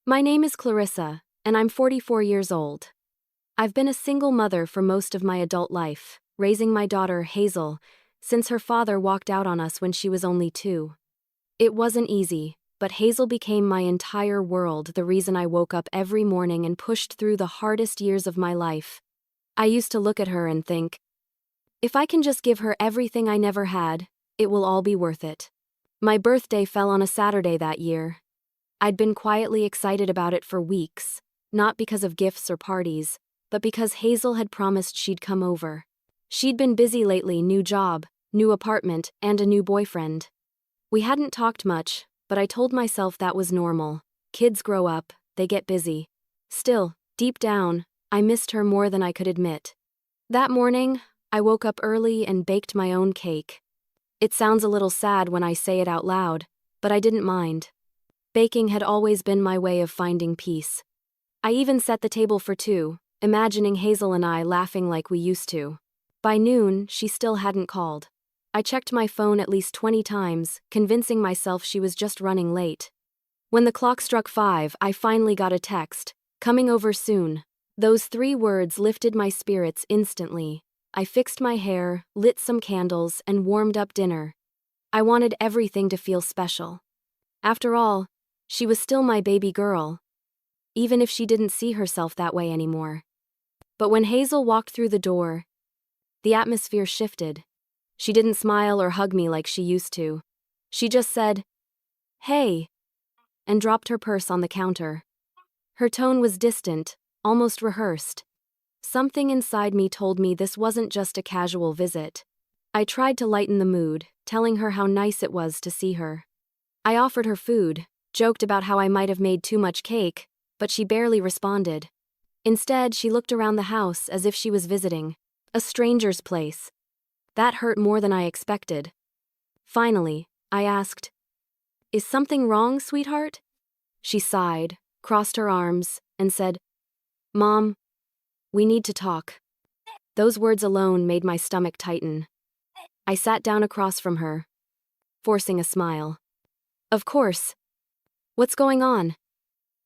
My name is Clarissa, and I'm 44 years old. I've been a single mother for most of my adult life, raising my daughter, Hazel, since her father walked out on us when she was only 2. It wasn't easy, but Hazel became my entire world, the reason I woke up every morning and pushed through the hardest years of my life. I used to look at her and think, if I can just give her everything I never had, it will all be worth it. My birthday fell on a Saturday that year. I'd been quietly excited about it for weeks, not because of gifts or parties, but because Hazel had promised she'd come over. She'd been busy lately, new job, new apartment, and a new boyfriend. We hadn't talked much, but I told myself that was normal. Kids grow up, they get busy. Still, deep down, I missed her more than I could admit. That morning, I woke up early and baked my own cake. It sounds a little sad when I say it out loud, but I didn't mind. Baking had always been my way of finding peace. I even set the table for 2, imagining Hazel and I laughing like we used to. By noon, she still hadn't called. I checked my phone at least 20 times, convincing myself she was just running late. When the clock struck 5, I finally got a text, "Coming over soon." Those 3 words lifted my spirits instantly. I fixed my hair, lit some candles, and warmed up dinner. I wanted everything to feel special. After all, she was still my baby girl, even if she didn't see herself that way anymore. But when Hazel walked through the door, the atmosphere shifted. She didn't smile or hug me like she used to. She just said, "Hey," and dropped her purse on the counter. Her tone was distant, almost rehearsed. Something inside me told me this wasn't just a casual visit. I tried to lighten the mood, telling her how nice it was to see her. I offered her food, joked about how I might have made too much cake, but she barely responded. Instead, she looked around the house as if she was visiting a stranger's place. That hurt more than I expected. Finally, I asked, "Is something wrong, sweetheart?" She sighed, crossed her arms, and said, "Mom, we need to talk." Those words alone made my stomach tighten. I sat down across from her, forcing a smile. "Of course. What's going on?"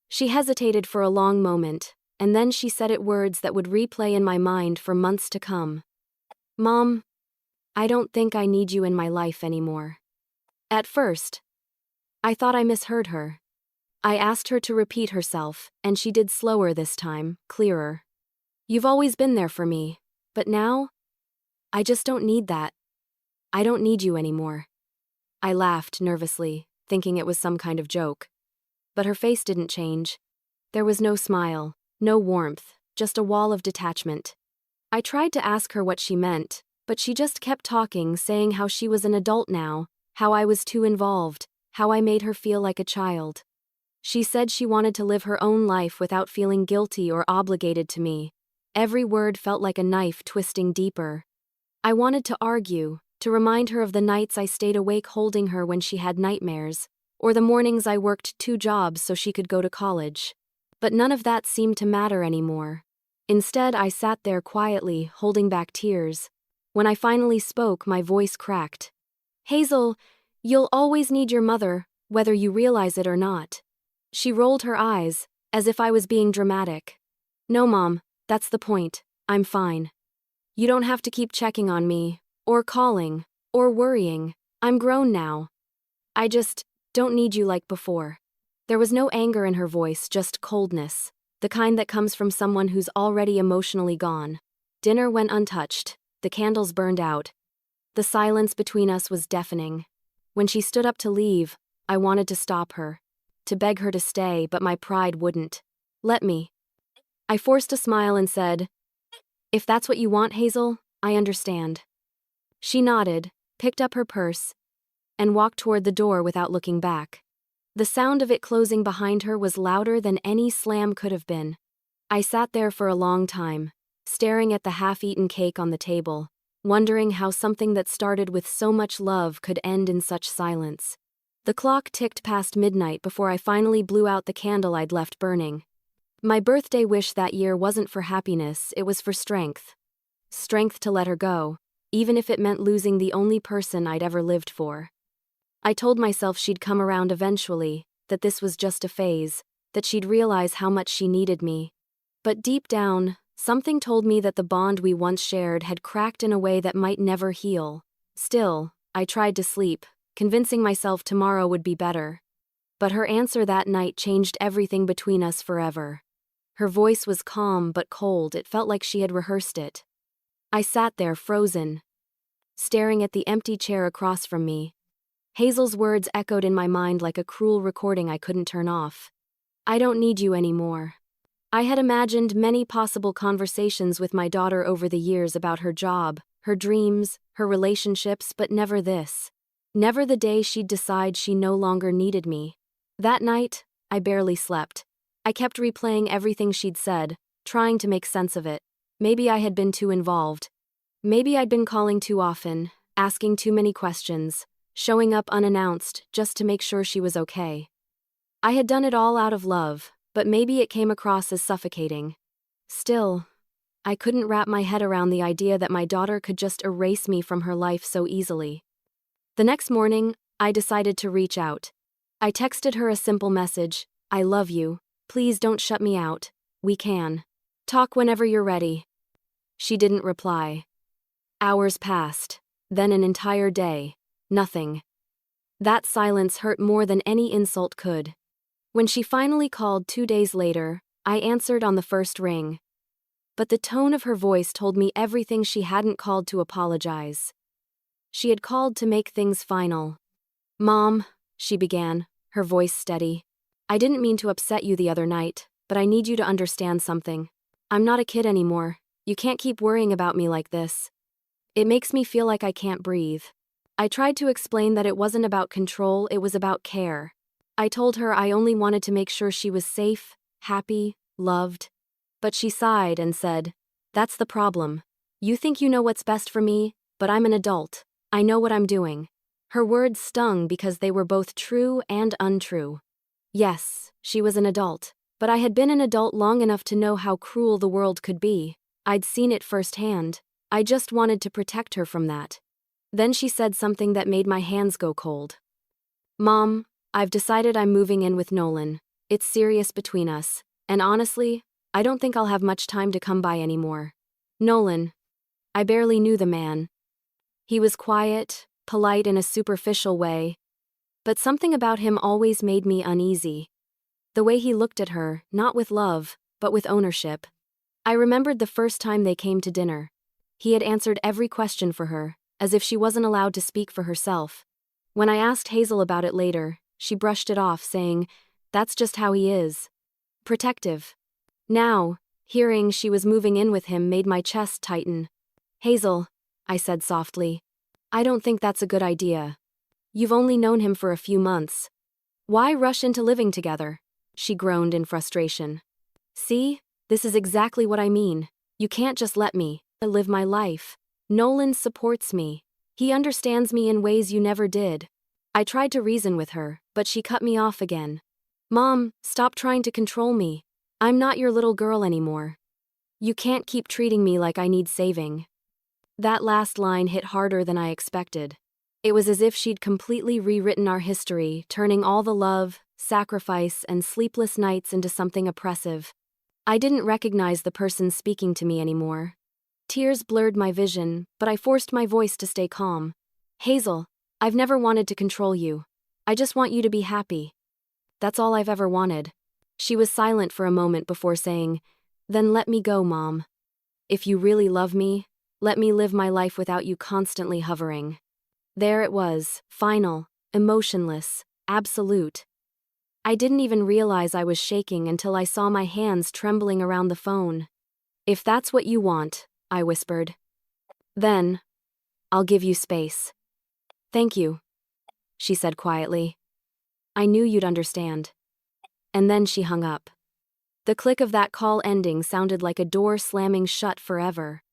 She hesitated for a long moment, and then she said it, words that would replay in my mind for months to come. "Mom, I don't think I need you in my life anymore." At first, I thought I misheard her. I asked her to repeat herself, and she did, slower this time, clearer. "You've always been there for me, but now, I just don't need that. I don't need you anymore." I laughed nervously, thinking it was some kind of joke. But her face didn't change. There was no smile, no warmth, just a wall of detachment. I tried to ask her what she meant, but she just kept talking, saying how she was an adult now, how I was too involved, how I made her feel like a child. She said she wanted to live her own life without feeling guilty or obligated to me. Every word felt like a knife twisting deeper. I wanted to argue, to remind her of the nights I stayed awake holding her when she had nightmares, or the mornings I worked 2 jobs so she could go to college. But none of that seemed to matter anymore. Instead, I sat there quietly, holding back tears. When I finally spoke, my voice cracked. "Hazel, you'll always need your mother, whether you realize it or not." She rolled her eyes, as if I was being dramatic. "No, Mom, that's the point. I'm fine. You don't have to keep checking on me, or calling, or worrying. I'm grown now. I just don't need you like before." There was no anger in her voice, just coldness, the kind that comes from someone who's already emotionally gone. Dinner went untouched, the candles burned out. The silence between us was deafening. When she stood up to leave, I wanted to stop her, to beg her to stay, but my pride wouldn't let me. I forced a smile and said, "If that's what you want, Hazel, I understand." She nodded, picked up her purse, and walked toward the door without looking back. The sound of it closing behind her was louder than any slam could have been. I sat there for a long time, staring at the half-eaten cake on the table, wondering how something that started with so much love could end in such silence. The clock ticked past midnight before I finally blew out the candle I'd left burning. My birthday wish that year wasn't for happiness, it was for strength. Strength to let her go, even if it meant losing the only person I'd ever lived for. I told myself she'd come around eventually, that this was just a phase, that she'd realize how much she needed me. But deep down, something told me that the bond we once shared had cracked in a way that might never heal. Still, I tried to sleep, convincing myself tomorrow would be better. But her answer that night changed everything between us forever. Her voice was calm but cold. It felt like she had rehearsed it. I sat there frozen, staring at the empty chair across from me. Hazel's words echoed in my mind like a cruel recording I couldn't turn off. "I don't need you anymore." I had imagined many possible conversations with my daughter over the years about her job, her dreams, her relationships, but never this. Never the day she'd decide she no longer needed me. That night, I barely slept. I kept replaying everything she'd said, trying to make sense of it. Maybe I had been too involved. Maybe I'd been calling too often, asking too many questions, showing up unannounced just to make sure she was okay. I had done it all out of love, but maybe it came across as suffocating. Still, I couldn't wrap my head around the idea that my daughter could just erase me from her life so easily. The next morning, I decided to reach out. I texted her a simple message: "I love you. Please don't shut me out. We can talk whenever you're ready." She didn't reply. Hours passed, then an entire day. Nothing. That silence hurt more than any insult could. When she finally called 2 days later, I answered on the first ring. But the tone of her voice told me everything. She hadn't called to apologize. She had called to make things final. "Mom," she began, her voice steady. "I didn't mean to upset you the other night, but I need you to understand something. I'm not a kid anymore. You can't keep worrying about me like this. It makes me feel like I can't breathe." I tried to explain that it wasn't about control, it was about care. I told her I only wanted to make sure she was safe, happy, loved. But she sighed and said, "That's the problem. You think you know what's best for me, but I'm an adult. I know what I'm doing." Her words stung because they were both true and untrue. Yes, she was an adult, but I had been an adult long enough to know how cruel the world could be. I'd seen it firsthand. I just wanted to protect her from that. Then she said something that made my hands go cold. "Mom, I've decided I'm moving in with Nolan. It's serious between us, and honestly, I don't think I'll have much time to come by anymore." Nolan. I barely knew the man. He was quiet, polite in a superficial way, but something about him always made me uneasy. The way he looked at her, not with love, but with ownership. I remembered the first time they came to dinner. He had answered every question for her, as if she wasn't allowed to speak for herself. When I asked Hazel about it later, she brushed it off, saying, "That's just how he is. Protective." Now, hearing she was moving in with him made my chest tighten. "Hazel," I said softly, "I don't think that's a good idea. You've only known him for a few months. Why rush into living together?" She groaned in frustration. "See, this is exactly what I mean. You can't just let me live my life. Nolan supports me. He understands me in ways you never did." I tried to reason with her, but she cut me off again. "Mom, stop trying to control me. I'm not your little girl anymore. You can't keep treating me like I need saving." That last line hit harder than I expected. It was as if she'd completely rewritten our history, turning all the love, sacrifice, and sleepless nights into something oppressive. I didn't recognize the person speaking to me anymore. Tears blurred my vision, but I forced my voice to stay calm. "Hazel, I've never wanted to control you. I just want you to be happy. That's all I've ever wanted." She was silent for a moment before saying, "Then let me go, Mom. If you really love me, let me live my life without you constantly hovering." There it was, final, emotionless, absolute. I didn't even realize I was shaking until I saw my hands trembling around the phone. "If that's what you want," I whispered, "then I'll give you space." "Thank you," she said quietly. "I knew you'd understand." And then she hung up. The click of that call ending sounded like a door slamming shut forever.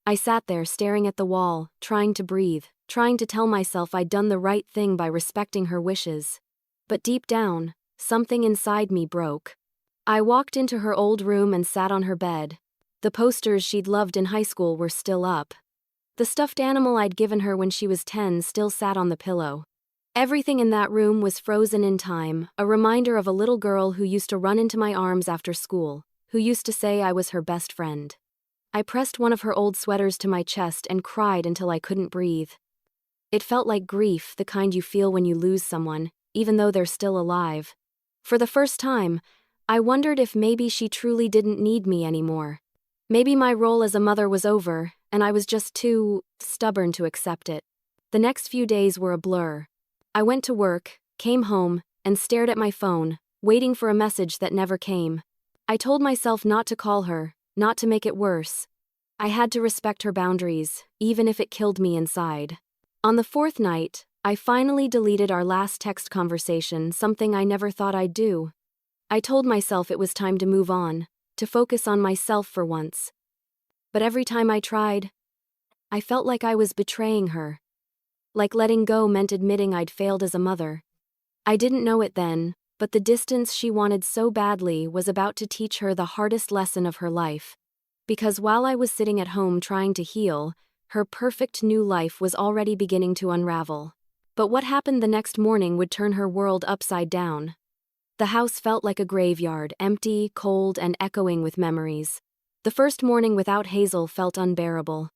I sat there staring at the wall, trying to breathe, trying to tell myself I'd done the right thing by respecting her wishes. But deep down, something inside me broke. I walked into her old room and sat on her bed. The posters she'd loved in high school were still up. The stuffed animal I'd given her when she was 10 still sat on the pillow. Everything in that room was frozen in time, a reminder of a little girl who used to run into my arms after school, who used to say I was her best friend. I pressed one of her old sweaters to my chest and cried until I couldn't breathe. It felt like grief, the kind you feel when you lose someone, even though they're still alive. For the first time, I wondered if maybe she truly didn't need me anymore. Maybe my role as a mother was over, and I was just too stubborn to accept it. The next few days were a blur. I went to work, came home, and stared at my phone, waiting for a message that never came. I told myself not to call her, not to make it worse. I had to respect her boundaries, even if it killed me inside. On the fourth night, I finally deleted our last text conversation, something I never thought I'd do. I told myself it was time to move on, to focus on myself for once. But every time I tried, I felt like I was betraying her. Like letting go meant admitting I'd failed as a mother. I didn't know it then, but the distance she wanted so badly was about to teach her the hardest lesson of her life. Because while I was sitting at home trying to heal, her perfect new life was already beginning to unravel. But what happened the next morning would turn her world upside down. The house felt like a graveyard, empty, cold, and echoing with memories. The first morning without Hazel felt unbearable.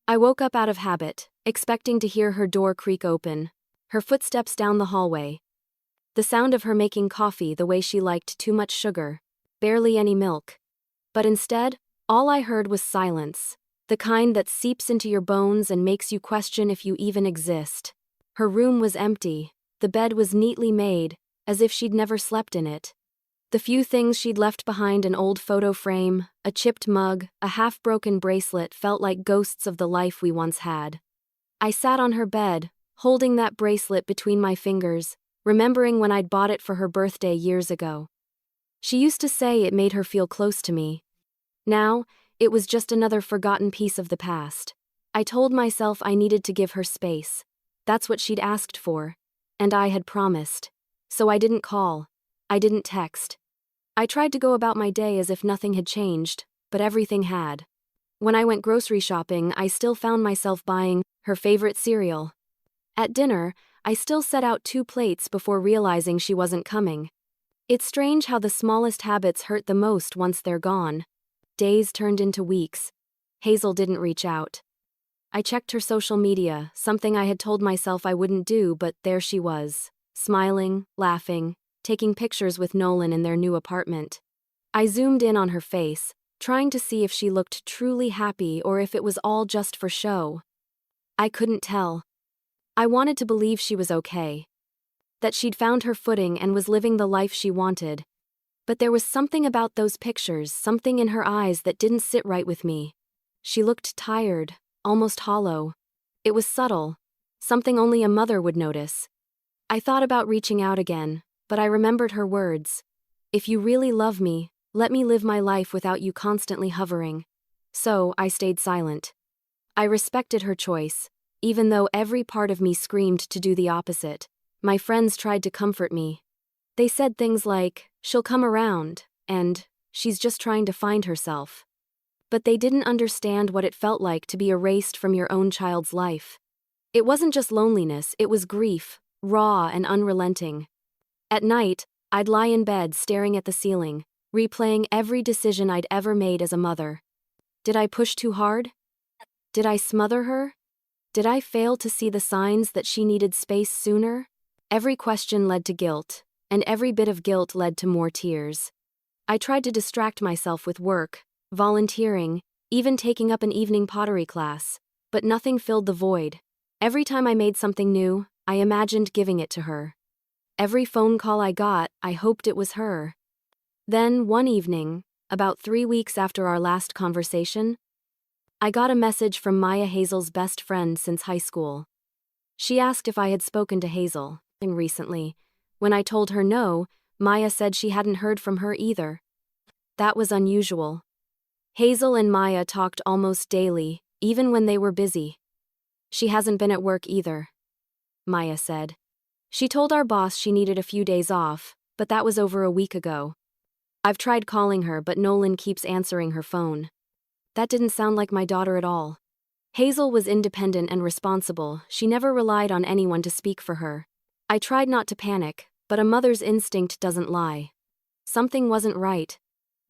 I woke up out of habit, expecting to hear her door creak open, her footsteps down the hallway. The sound of her making coffee the way she liked, too much sugar, barely any milk. But instead, all I heard was silence, the kind that seeps into your bones and makes you question if you even exist. Her room was empty, the bed was neatly made, as if she'd never slept in it. The few things she'd left behind, an old photo frame, a chipped mug, a half-broken bracelet, felt like ghosts of the life we once had. I sat on her bed, holding that bracelet between my fingers, remembering when I'd bought it for her birthday years ago. She used to say it made her feel close to me. Now, it was just another forgotten piece of the past. I told myself I needed to give her space. That's what she'd asked for, and I had promised. So I didn't call. I didn't text. I tried to go about my day as if nothing had changed, but everything had. When I went grocery shopping, I still found myself buying her favorite cereal. At dinner, I still set out 2 plates before realizing she wasn't coming. It's strange how the smallest habits hurt the most once they're gone. Days turned into weeks. Hazel didn't reach out. I checked her social media, something I had told myself I wouldn't do, but there she was, smiling, laughing, taking pictures with Nolan in their new apartment. I zoomed in on her face, trying to see if she looked truly happy or if it was all just for show. I couldn't tell. I wanted to believe she was okay, that she'd found her footing and was living the life she wanted. But there was something about those pictures, something in her eyes that didn't sit right with me. She looked tired, almost hollow. It was subtle, something only a mother would notice. I thought about reaching out again, but I remembered her words. If you really love me, let me live my life without you constantly hovering. So, I stayed silent. I respected her choice, even though every part of me screamed to do the opposite. My friends tried to comfort me. They said things like, "She'll come around," and "She's just trying to find herself." But they didn't understand what it felt like to be erased from your own child's life. It wasn't just loneliness, it was grief, raw and unrelenting. At night, I'd lie in bed staring at the ceiling, replaying every decision I'd ever made as a mother. Did I push too hard? Did I smother her? Did I fail to see the signs that she needed space sooner? Every question led to guilt, and every bit of guilt led to more tears. I tried to distract myself with work, volunteering, even taking up an evening pottery class, but nothing filled the void. Every time I made something new, I imagined giving it to her. Every phone call I got, I hoped it was her. Then, one evening, about 3 weeks after our last conversation, I got a message from Maya, Hazel's best friend since high school. She asked if I had spoken to Hazel recently. When I told her no, Maya said she hadn't heard from her either. That was unusual. Hazel and Maya talked almost daily, even when they were busy. She hasn't been at work either, Maya said. She told our boss she needed a few days off, but that was over a week ago. I've tried calling her, but Nolan keeps answering her phone. That didn't sound like my daughter at all. Hazel was independent and responsible. She never relied on anyone to speak for her. I tried not to panic, but a mother's instinct doesn't lie. Something wasn't right.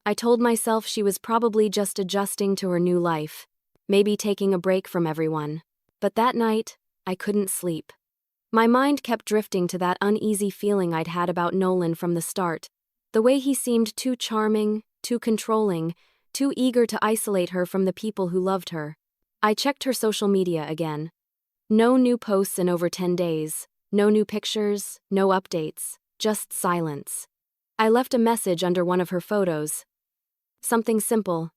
I told myself she was probably just adjusting to her new life, maybe taking a break from everyone. But that night, I couldn't sleep. My mind kept drifting to that uneasy feeling I'd had about Nolan from the start. The way he seemed too charming, too controlling, too eager to isolate her from the people who loved her. I checked her social media again. No new posts in over 10 days, no new pictures, no updates, just silence. I left a message under one of her photos. Something simple.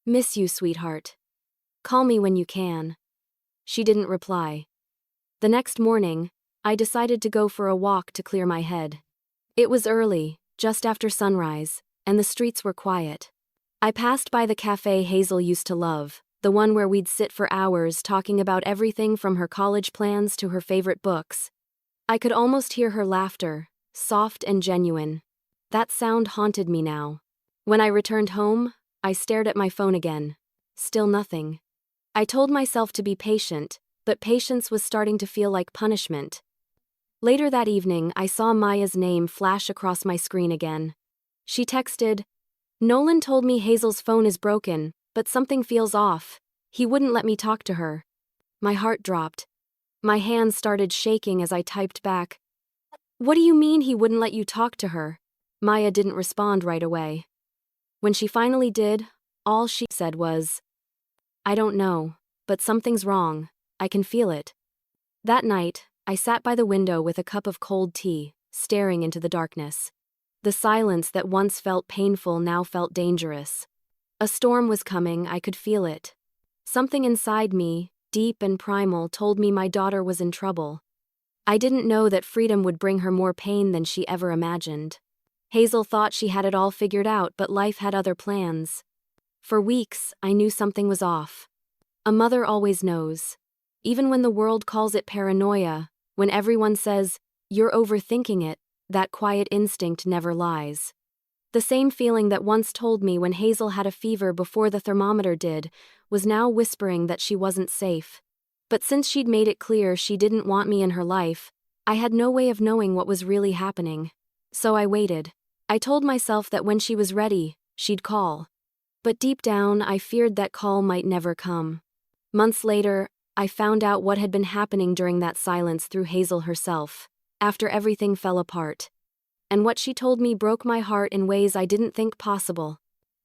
Miss you, sweetheart. Call me when you can. She didn't reply. The next morning, I decided to go for a walk to clear my head. It was early, just after sunrise, and the streets were quiet. I passed by the cafe Hazel used to love, the one where we'd sit for hours talking about everything from her college plans to her favorite books. I could almost hear her laughter, soft and genuine. That sound haunted me now. When I returned home, I stared at my phone again. Still nothing. I told myself to be patient, but patience was starting to feel like punishment. Later that evening, I saw Maya's name flash across my screen again. She texted, "Nolan told me Hazel's phone is broken, but something feels off. He wouldn't let me talk to her." My heart dropped. My hands started shaking as I typed back, "What do you mean he wouldn't let you talk to her?" Maya didn't respond right away. When she finally did, all she said was, "I don't know, but something's wrong. I can feel it." That night, I sat by the window with a cup of cold tea, staring into the darkness. The silence that once felt painful now felt dangerous. A storm was coming, I could feel it. Something inside me, deep and primal, told me my daughter was in trouble. I didn't know that freedom would bring her more pain than she ever imagined. Hazel thought she had it all figured out, but life had other plans. For weeks, I knew something was off. A mother always knows. Even when the world calls it paranoia, when everyone says, "You're overthinking it," that quiet instinct never lies. The same feeling that once told me when Hazel had a fever before the thermometer did, was now whispering that she wasn't safe. But since she'd made it clear she didn't want me in her life, I had no way of knowing what was really happening. So I waited. I told myself that when she was ready, she'd call. But deep down, I feared that call might never come. Months later, I found out what had been happening during that silence through Hazel herself, after everything fell apart. And what she told me broke my heart in ways I didn't think possible.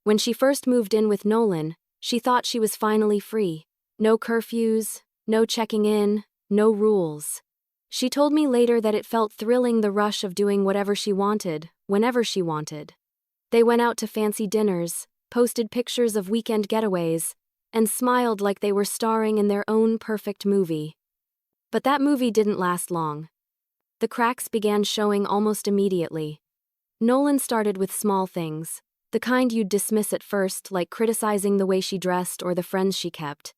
When she first moved in with Nolan, she thought she was finally free. No curfews, no checking in, no rules. She told me later that it felt thrilling, the rush of doing whatever she wanted, whenever she wanted. They went out to fancy dinners, posted pictures of weekend getaways, and smiled like they were starring in their own perfect movie. But that movie didn't last long. The cracks began showing almost immediately. Nolan started with small things, the kind you'd dismiss at first, like criticizing the way she dressed or the friends she kept.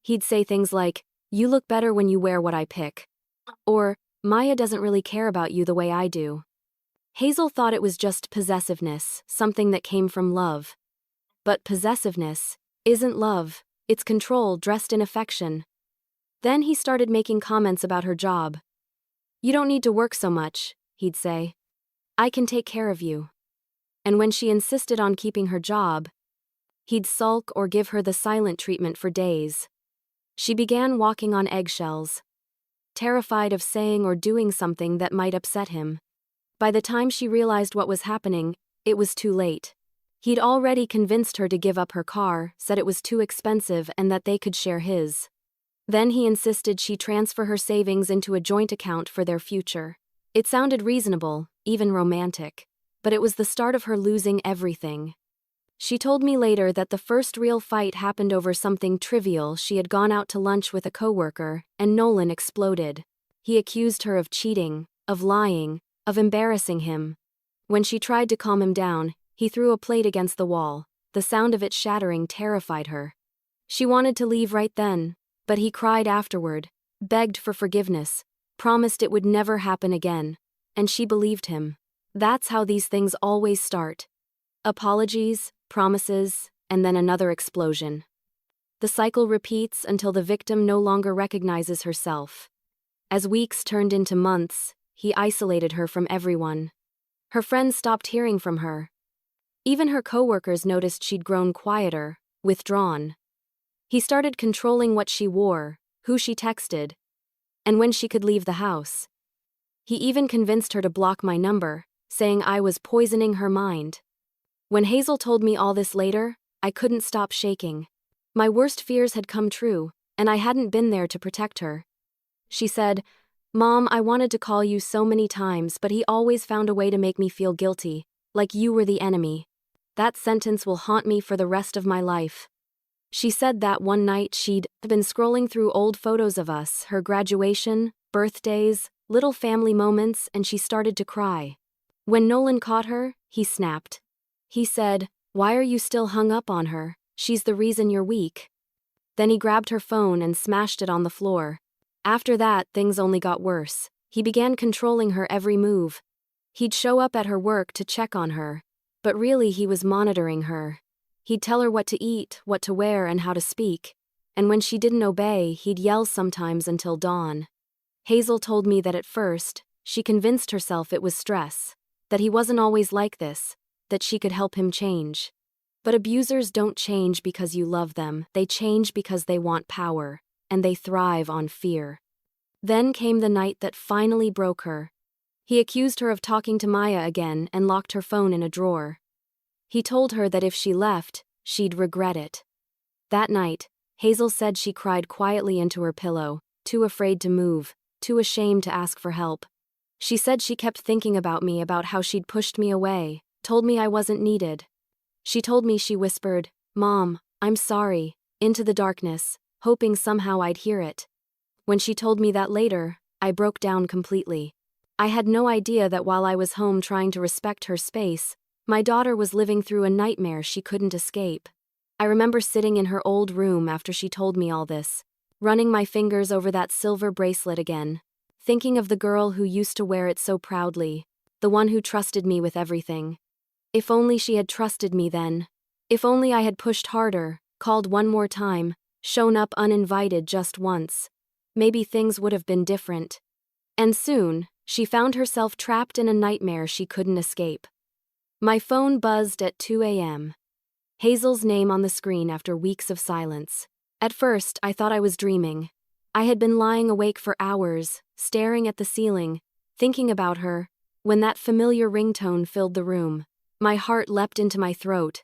He'd say things like, "You look better when you wear what I pick," or, "Maya doesn't really care about you the way I do." Hazel thought it was just possessiveness, something that came from love. But possessiveness isn't love, it's control dressed in affection. Then he started making comments about her job. "You don't need to work so much," he'd say. "I can take care of you." And when she insisted on keeping her job, he'd sulk or give her the silent treatment for days. She began walking on eggshells, terrified of saying or doing something that might upset him. By the time she realized what was happening, it was too late. He'd already convinced her to give up her car, said it was too expensive and that they could share his. Then he insisted she transfer her savings into a joint account for their future. It sounded reasonable, even romantic, but it was the start of her losing everything. She told me later that the first real fight happened over something trivial. She had gone out to lunch with a coworker, and Nolan exploded. He accused her of cheating, of lying, of embarrassing him. When she tried to calm him down, he threw a plate against the wall. The sound of it shattering terrified her. She wanted to leave right then, but he cried afterward, begged for forgiveness, promised it would never happen again, and she believed him. That's how these things always start. Apologies, promises, and then another explosion. The cycle repeats until the victim no longer recognizes herself. As weeks turned into months, he isolated her from everyone. Her friends stopped hearing from her. Even her coworkers noticed she'd grown quieter, withdrawn. He started controlling what she wore, who she texted, and when she could leave the house. He even convinced her to block my number, saying I was poisoning her mind. When Hazel told me all this later, I couldn't stop shaking. My worst fears had come true, and I hadn't been there to protect her. She said, "Mom, I wanted to call you so many times, but he always found a way to make me feel guilty, like you were the enemy. That sentence will haunt me for the rest of my life." She said that one night she'd been scrolling through old photos of us, her graduation, birthdays, little family moments, and she started to cry. When Nolan caught her, he snapped. He said, "Why are you still hung up on her? She's the reason you're weak." Then he grabbed her phone and smashed it on the floor. After that, things only got worse. He began controlling her every move. He'd show up at her work to check on her, but really he was monitoring her. He'd tell her what to eat, what to wear, and how to speak. And when she didn't obey, he'd yell sometimes until dawn. Hazel told me that at first, she convinced herself it was stress, that he wasn't always like this, that she could help him change. But abusers don't change because you love them, they change because they want power, and they thrive on fear. Then came the night that finally broke her. He accused her of talking to Maya again and locked her phone in a drawer. He told her that if she left, she'd regret it. That night, Hazel said she cried quietly into her pillow, too afraid to move, too ashamed to ask for help. She said she kept thinking about me, about how she'd pushed me away, told me I wasn't needed. She told me she whispered, "Mom, I'm sorry," into the darkness, hoping somehow I'd hear it. When she told me that later, I broke down completely. I had no idea that while I was home trying to respect her space, my daughter was living through a nightmare she couldn't escape. I remember sitting in her old room after she told me all this, running my fingers over that silver bracelet again, thinking of the girl who used to wear it so proudly, the one who trusted me with everything. If only she had trusted me then. If only I had pushed harder, called one more time, shown up uninvited just once. Maybe things would have been different. And soon, she found herself trapped in a nightmare she couldn't escape. My phone buzzed at 2 a.m. Hazel's name on the screen after weeks of silence. At first, I thought I was dreaming. I had been lying awake for hours, staring at the ceiling, thinking about her, when that familiar ringtone filled the room. My heart leapt into my throat.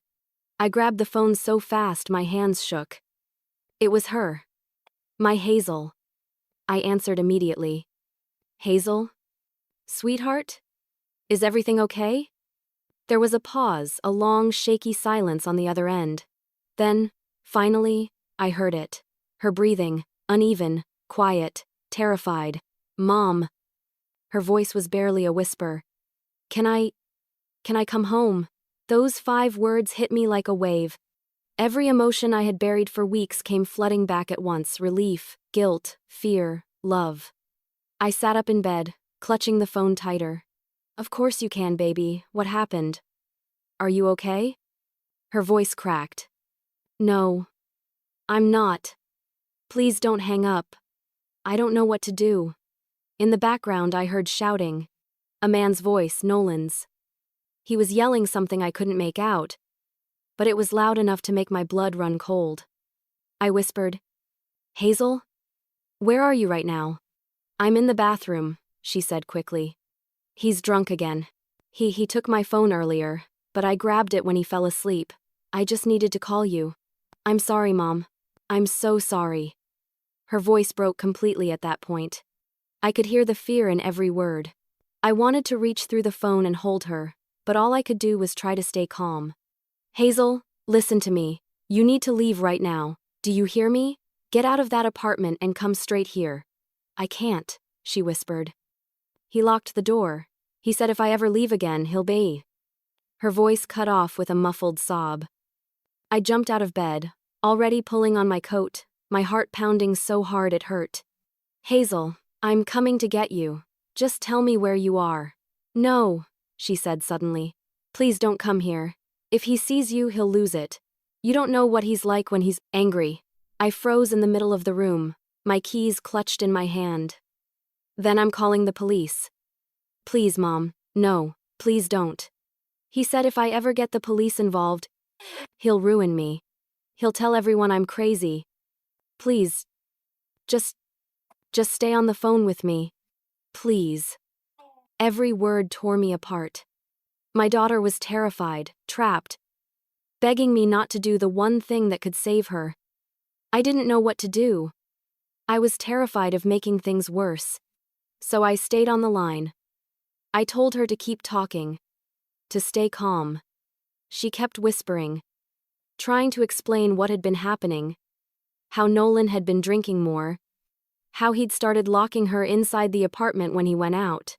I grabbed the phone so fast my hands shook. It was her. My Hazel. I answered immediately. "Hazel? Sweetheart? Is everything okay?" There was a pause, a long, shaky silence on the other end. Then, finally, I heard it. Her breathing, uneven, quiet, terrified. "Mom." Her voice was barely a whisper. Can I come home?" Those 5 words hit me like a wave. Every emotion I had buried for weeks came flooding back at once: relief, guilt, fear, love. I sat up in bed, clutching the phone tighter. "Of course you can, baby. What happened? Are you okay?" Her voice cracked. "No. I'm not. Please don't hang up. I don't know what to do." In the background I heard shouting. A man's voice, Nolan's. He was yelling something I couldn't make out, but it was loud enough to make my blood run cold. I whispered, "Hazel? Where are you right now?" "I'm in the bathroom," she said quickly. "He's drunk again. He took my phone earlier, but I grabbed it when he fell asleep. I just needed to call you. I'm sorry, Mom. I'm so sorry." Her voice broke completely at that point. I could hear the fear in every word. I wanted to reach through the phone and hold her, but all I could do was try to stay calm. "Hazel, listen to me. You need to leave right now. Do you hear me? Get out of that apartment and come straight here." "I can't," she whispered. "He locked the door. He said if I ever leave again, he'll be." Her voice cut off with a muffled sob. I jumped out of bed, already pulling on my coat, my heart pounding so hard it hurt. "Hazel, I'm coming to get you. Just tell me where you are." "No," she said suddenly. "Please don't come here. If he sees you, he'll lose it. You don't know what he's like when he's angry." I froze in the middle of the room, my keys clutched in my hand. "Then I'm calling the police." Please, Mom, no, please don't. He said if I ever get the police involved, he'll ruin me. He'll tell everyone I'm crazy. Please, just stay on the phone with me. Please. Every word tore me apart. My daughter was terrified, trapped, begging me not to do the one thing that could save her. I didn't know what to do. I was terrified of making things worse. So I stayed on the line. I told her to keep talking, to stay calm. She kept whispering, trying to explain what had been happening, how Nolan had been drinking more, how he'd started locking her inside the apartment when he went out,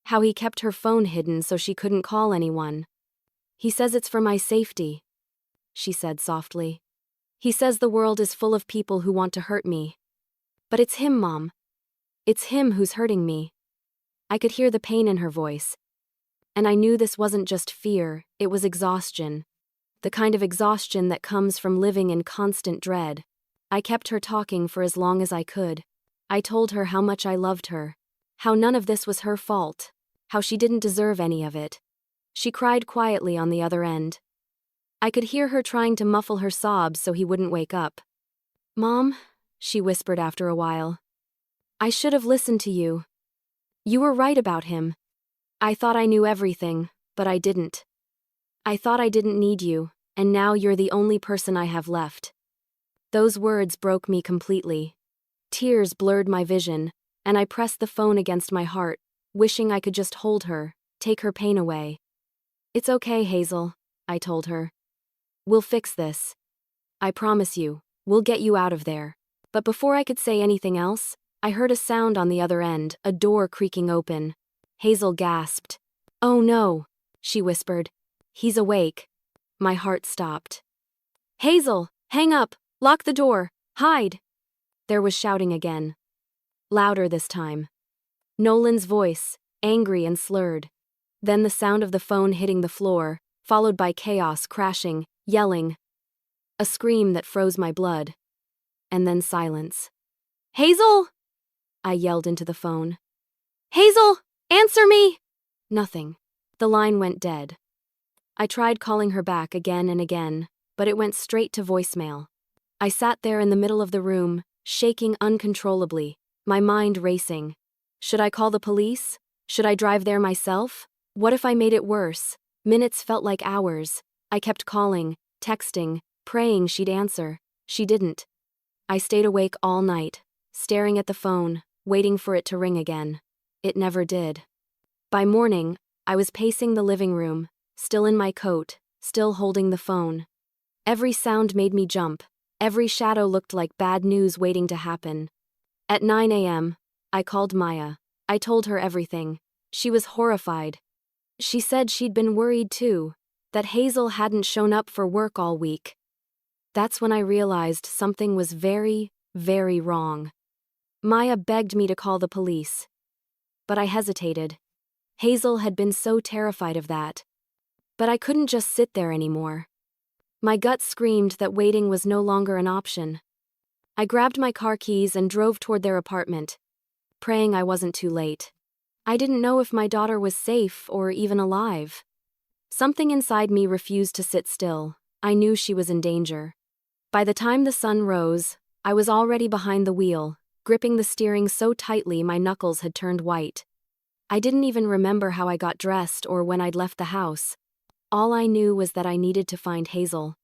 how he kept her phone hidden so she couldn't call anyone. He says it's for my safety, she said softly. He says the world is full of people who want to hurt me. But it's him, Mom. It's him who's hurting me. I could hear the pain in her voice. And I knew this wasn't just fear, it was exhaustion. The kind of exhaustion that comes from living in constant dread. I kept her talking for as long as I could. I told her how much I loved her, how none of this was her fault, how she didn't deserve any of it. She cried quietly on the other end. I could hear her trying to muffle her sobs so he wouldn't wake up. Mom, she whispered after a while. I should have listened to you. You were right about him. I thought I knew everything, but I didn't. I thought I didn't need you, and now you're the only person I have left. Those words broke me completely. Tears blurred my vision, and I pressed the phone against my heart, wishing I could just hold her, take her pain away. It's okay, Hazel, I told her. We'll fix this. I promise you, we'll get you out of there. But before I could say anything else, I heard a sound on the other end, a door creaking open. Hazel gasped. Oh no, she whispered. He's awake. My heart stopped. Hazel, hang up, lock the door, hide. There was shouting again. Louder this time. Nolan's voice, angry and slurred. Then the sound of the phone hitting the floor, followed by chaos, crashing, yelling. A scream that froze my blood. And then silence. Hazel! I yelled into the phone. Hazel, answer me! Nothing. The line went dead. I tried calling her back again and again, but it went straight to voicemail. I sat there in the middle of the room, shaking uncontrollably, my mind racing. Should I call the police? Should I drive there myself? What if I made it worse? Minutes felt like hours. I kept calling, texting, praying she'd answer. She didn't. I stayed awake all night, staring at the phone, waiting for it to ring again. It never did. By morning, I was pacing the living room, still in my coat, still holding the phone. Every sound made me jump. Every shadow looked like bad news waiting to happen. At 9 a.m., I called Maya. I told her everything. She was horrified. She said she'd been worried too, that Hazel hadn't shown up for work all week. That's when I realized something was very, very wrong. Maya begged me to call the police. But I hesitated. Hazel had been so terrified of that. But I couldn't just sit there anymore. My gut screamed that waiting was no longer an option. I grabbed my car keys and drove toward their apartment, praying I wasn't too late. I didn't know if my daughter was safe or even alive. Something inside me refused to sit still. I knew she was in danger. By the time the sun rose, I was already behind the wheel, gripping the steering so tightly my knuckles had turned white. I didn't even remember how I got dressed or when I'd left the house. All I knew was that I needed to find Hazel.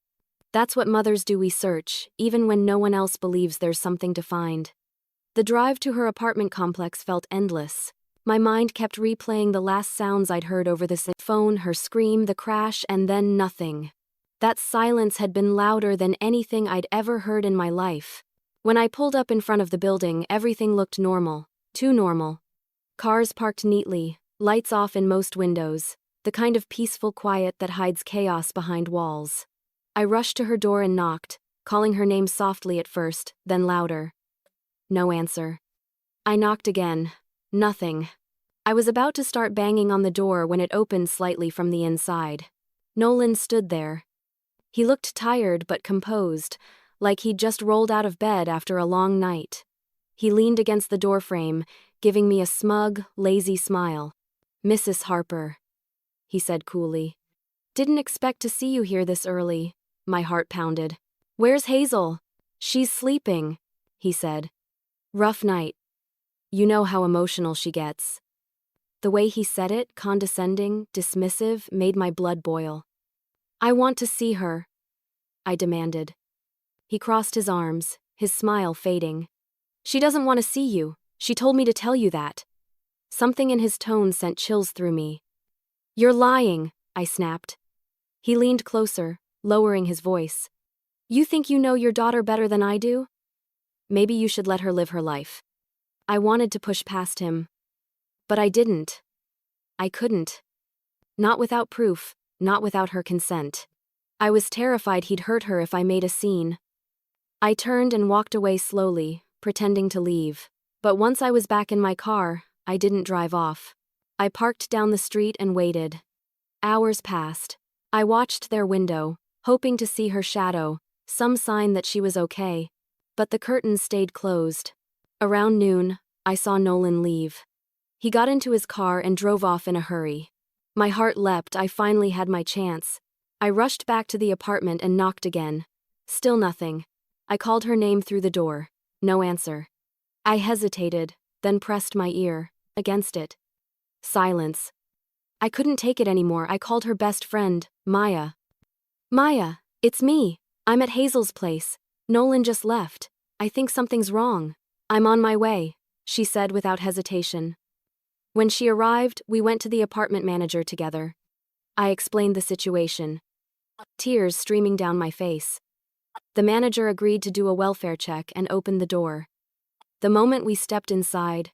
That's what mothers do, we search, even when no one else believes there's something to find. The drive to her apartment complex felt endless. My mind kept replaying the last sounds I'd heard over the phone, her scream, the crash, and then nothing. That silence had been louder than anything I'd ever heard in my life. When I pulled up in front of the building, everything looked normal, too normal. Cars parked neatly, lights off in most windows, the kind of peaceful quiet that hides chaos behind walls. I rushed to her door and knocked, calling her name softly at first, then louder. No answer. I knocked again. Nothing. I was about to start banging on the door when it opened slightly from the inside. Nolan stood there. He looked tired but composed, like he'd just rolled out of bed after a long night. He leaned against the doorframe, giving me a smug, lazy smile. "Mrs. Harper," he said coolly. "Didn't expect to see you here this early." My heart pounded. "Where's Hazel?" "She's sleeping," he said. "Rough night. You know how emotional she gets." The way he said it, condescending, dismissive, made my blood boil. "I want to see her," I demanded. He crossed his arms, his smile fading. "She doesn't want to see you. She told me to tell you that." Something in his tone sent chills through me. "You're lying," I snapped. He leaned closer, lowering his voice. "You think you know your daughter better than I do? Maybe you should let her live her life." I wanted to push past him, but I didn't. I couldn't. Not without proof, not without her consent. I was terrified he'd hurt her if I made a scene. I turned and walked away slowly, pretending to leave. But once I was back in my car, I didn't drive off. I parked down the street and waited. Hours passed. I watched their window, hoping to see her shadow, some sign that she was okay. But the curtains stayed closed. Around noon, I saw Nolan leave. He got into his car and drove off in a hurry. My heart leapt. I finally had my chance. I rushed back to the apartment and knocked again. Still nothing. I called her name through the door. No answer. I hesitated, then pressed my ear against it. Silence. I couldn't take it anymore. I called her best friend, Maya. "Maya, it's me. I'm at Hazel's place. Nolan just left. I think something's wrong." "I'm on my way," she said without hesitation. When she arrived, we went to the apartment manager together. I explained the situation. Tears streaming down my face. The manager agreed to do a welfare check and opened the door. The moment we stepped inside,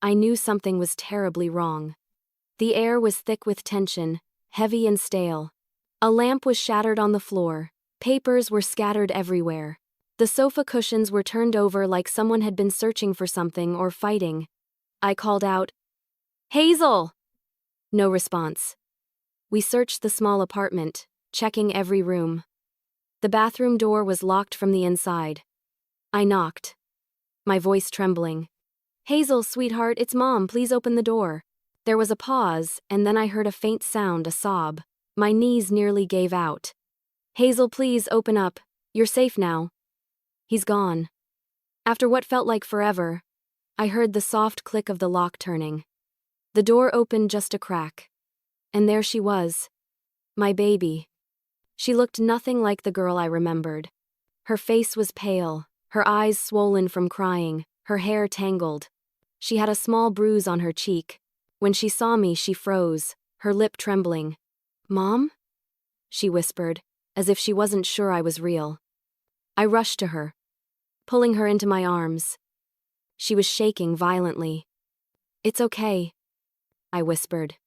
I knew something was terribly wrong. The air was thick with tension, heavy and stale. A lamp was shattered on the floor. Papers were scattered everywhere. The sofa cushions were turned over like someone had been searching for something or fighting. I called out, "Hazel!" No response. We searched the small apartment, checking every room. The bathroom door was locked from the inside. I knocked, my voice trembling. "Hazel, sweetheart, it's Mom, please open the door." There was a pause, and then I heard a faint sound, a sob. My knees nearly gave out. "Hazel, please open up. You're safe now." "He's gone." After what felt like forever, I heard the soft click of the lock turning. The door opened just a crack. And there she was. My baby. She looked nothing like the girl I remembered. Her face was pale, her eyes swollen from crying, her hair tangled. She had a small bruise on her cheek. When she saw me, she froze, her lip trembling. "Mom?" she whispered, as if she wasn't sure I was real. I rushed to her, pulling her into my arms. She was shaking violently. "It's okay," I whispered,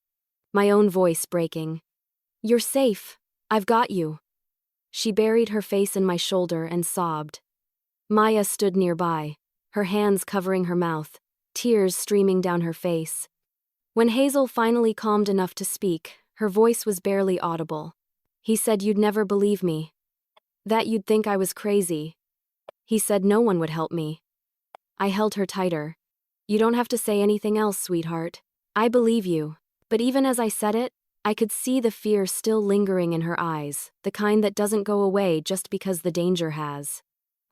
my own voice breaking. "You're safe. I've got you." She buried her face in my shoulder and sobbed. Maya stood nearby, her hands covering her mouth, tears streaming down her face. When Hazel finally calmed enough to speak, her voice was barely audible. "He said you'd never believe me. That you'd think I was crazy. He said no one would help me." I held her tighter. "You don't have to say anything else, sweetheart. I believe you." But even as I said it, I could see the fear still lingering in her eyes, the kind that doesn't go away just because the danger has.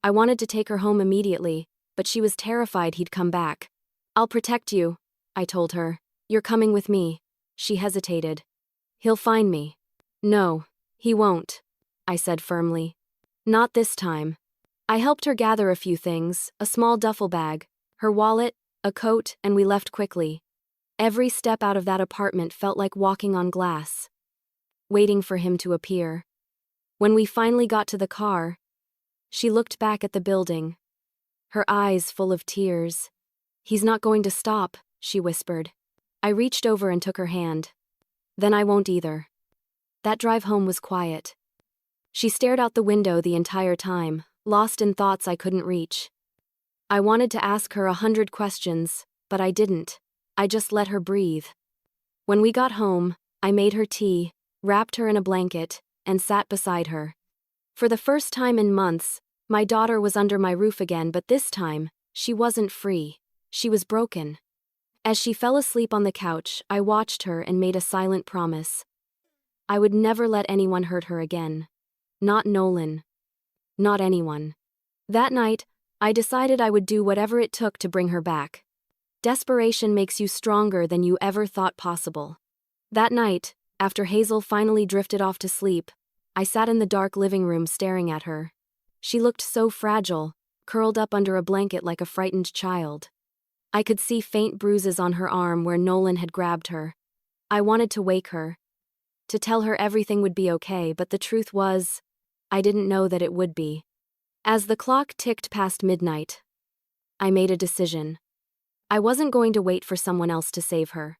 I wanted to take her home immediately, but she was terrified he'd come back. "I'll protect you," I told her. "You're coming with me." She hesitated. "He'll find me." "No, he won't," I said firmly. "Not this time." I helped her gather a few things, a small duffel bag, her wallet, a coat, and we left quickly. Every step out of that apartment felt like walking on glass, waiting for him to appear. When we finally got to the car, she looked back at the building, her eyes full of tears. "He's not going to stop," she whispered. I reached over and took her hand. "Then I won't either." That drive home was quiet. She stared out the window the entire time, lost in thoughts I couldn't reach. I wanted to ask her 100 questions, but I didn't. I just let her breathe. When we got home, I made her tea, wrapped her in a blanket, and sat beside her. For the first time in months, my daughter was under my roof again, but this time, she wasn't free. She was broken. As she fell asleep on the couch, I watched her and made a silent promise. I would never let anyone hurt her again. Not Nolan. Not anyone. That night, I decided I would do whatever it took to bring her back. Desperation makes you stronger than you ever thought possible. That night, after Hazel finally drifted off to sleep, I sat in the dark living room staring at her. She looked so fragile, curled up under a blanket like a frightened child. I could see faint bruises on her arm where Nolan had grabbed her. I wanted to wake her, to tell her everything would be okay, but the truth was, I didn't know that it would be. As the clock ticked past midnight, I made a decision. I wasn't going to wait for someone else to save her.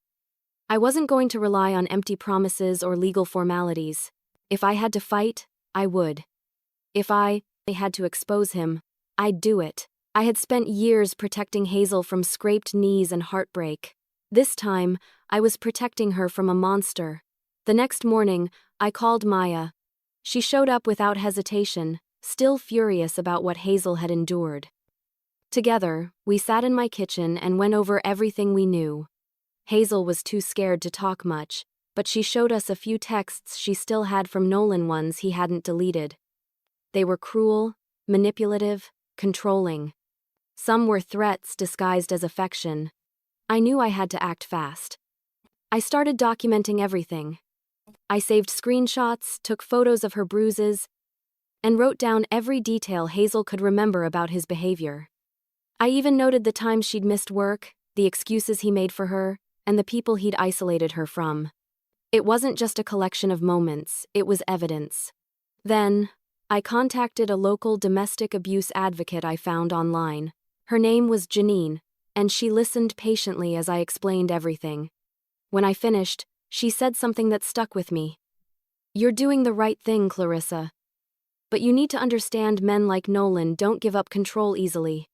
I wasn't going to rely on empty promises or legal formalities. If I had to fight, I would. If I had to expose him, I'd do it. I had spent years protecting Hazel from scraped knees and heartbreak. This time, I was protecting her from a monster. The next morning, I called Maya. She showed up without hesitation, still furious about what Hazel had endured. Together, we sat in my kitchen and went over everything we knew. Hazel was too scared to talk much, but she showed us a few texts she still had from Nolan, ones he hadn't deleted. They were cruel, manipulative, controlling. Some were threats disguised as affection. I knew I had to act fast. I started documenting everything. I saved screenshots, took photos of her bruises, and wrote down every detail Hazel could remember about his behavior. I even noted the times she'd missed work, the excuses he made for her, and the people he'd isolated her from. It wasn't just a collection of moments, it was evidence. Then, I contacted a local domestic abuse advocate I found online. Her name was Janine, and she listened patiently as I explained everything. When I finished, she said something that stuck with me. "You're doing the right thing, Clarissa. But you need to understand, men like Nolan don't give up control easily.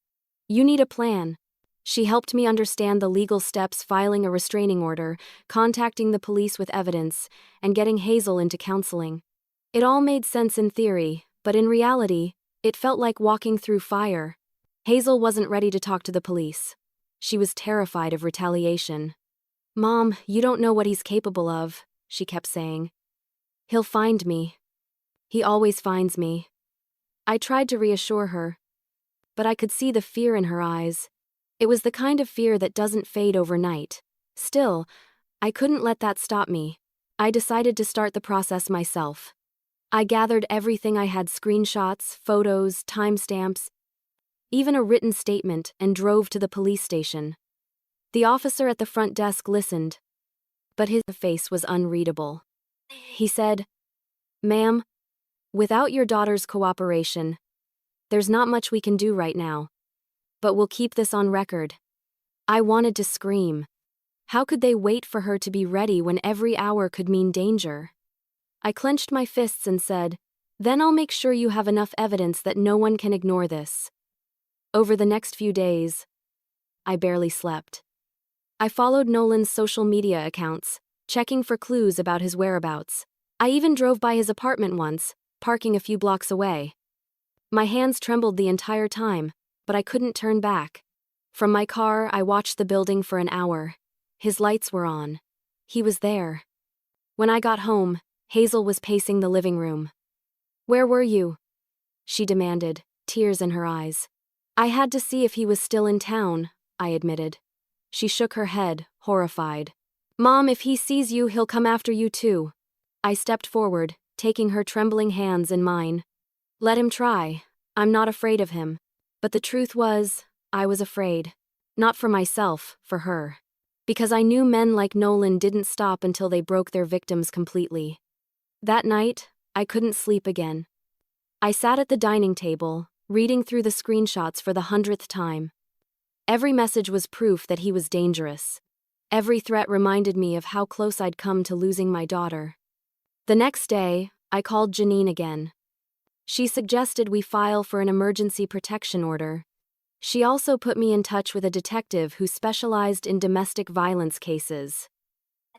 You need a plan." She helped me understand the legal steps: filing a restraining order, contacting the police with evidence, and getting Hazel into counseling. It all made sense in theory, but in reality, it felt like walking through fire. Hazel wasn't ready to talk to the police. She was terrified of retaliation. "Mom, you don't know what he's capable of," she kept saying. "He'll find me. He always finds me." I tried to reassure her, but I could see the fear in her eyes. It was the kind of fear that doesn't fade overnight. Still, I couldn't let that stop me. I decided to start the process myself. I gathered everything I had: screenshots, photos, timestamps, even a written statement, and drove to the police station. The officer at the front desk listened, but his face was unreadable. He said, "Ma'am, without your daughter's cooperation, there's not much we can do right now. But we'll keep this on record." I wanted to scream. How could they wait for her to be ready when every hour could mean danger? I clenched my fists and said, "Then I'll make sure you have enough evidence that no one can ignore this." Over the next few days, I barely slept. I followed Nolan's social media accounts, checking for clues about his whereabouts. I even drove by his apartment once, parking a few blocks away. My hands trembled the entire time, but I couldn't turn back. From my car, I watched the building for an hour. His lights were on. He was there. When I got home, Hazel was pacing the living room. "Where were you?" she demanded, tears in her eyes. "I had to see if he was still in town," I admitted. She shook her head, horrified. "Mom, if he sees you, he'll come after you too." I stepped forward, taking her trembling hands in mine. "Let him try. I'm not afraid of him." But the truth was, I was afraid. Not for myself, for her. Because I knew men like Nolan didn't stop until they broke their victims completely. That night, I couldn't sleep again. I sat at the dining table, reading through the screenshots for the 100th time. Every message was proof that he was dangerous. Every threat reminded me of how close I'd come to losing my daughter. The next day, I called Janine again. She suggested we file for an emergency protection order. She also put me in touch with a detective who specialized in domestic violence cases.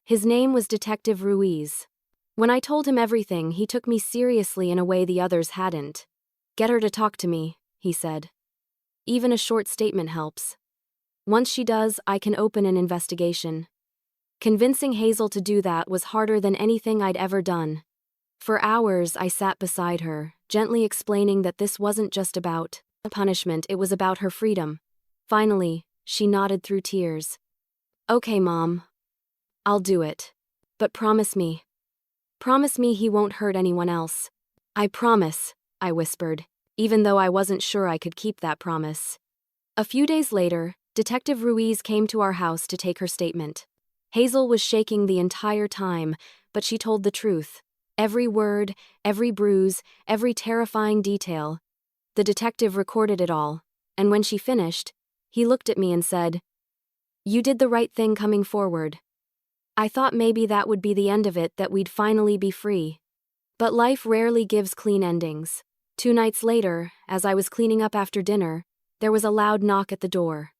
His name was Detective Ruiz. When I told him everything, he took me seriously in a way the others hadn't. "Get her to talk to me," he said. "Even a short statement helps." Once she does, I can open an investigation. Convincing Hazel to do that was harder than anything I'd ever done. For hours, I sat beside her, gently explaining that this wasn't just about punishment, it was about her freedom. Finally, she nodded through tears. Okay, Mom. I'll do it. But promise me. Promise me he won't hurt anyone else. I promise, I whispered, even though I wasn't sure I could keep that promise. A few days later, Detective Ruiz came to our house to take her statement. Hazel was shaking the entire time, but she told the truth. Every word, every bruise, every terrifying detail. The detective recorded it all, and when she finished, he looked at me and said, "You did the right thing coming forward." I thought maybe that would be the end of it, that we'd finally be free. But life rarely gives clean endings. 2 nights later, as I was cleaning up after dinner, there was a loud knock at the door.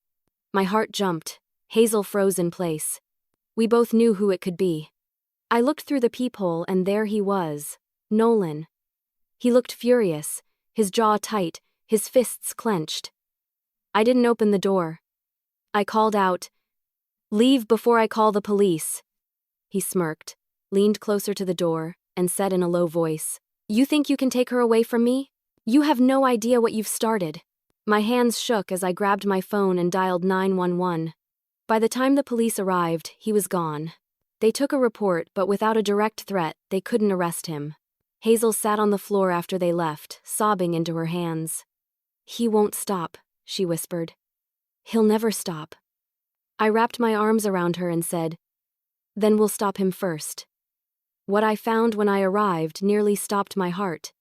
My heart jumped. Hazel froze in place. We both knew who it could be. I looked through the peephole and there he was, Nolan. He looked furious, his jaw tight, his fists clenched. I didn't open the door. I called out, "Leave before I call the police." He smirked, leaned closer to the door, and said in a low voice, "You think you can take her away from me? You have no idea what you've started." My hands shook as I grabbed my phone and dialed 911. By the time the police arrived, he was gone. They took a report, but without a direct threat, they couldn't arrest him. Hazel sat on the floor after they left, sobbing into her hands. "He won't stop," she whispered. "He'll never stop." I wrapped my arms around her and said, "Then we'll stop him first." What I found when I arrived nearly stopped my heart.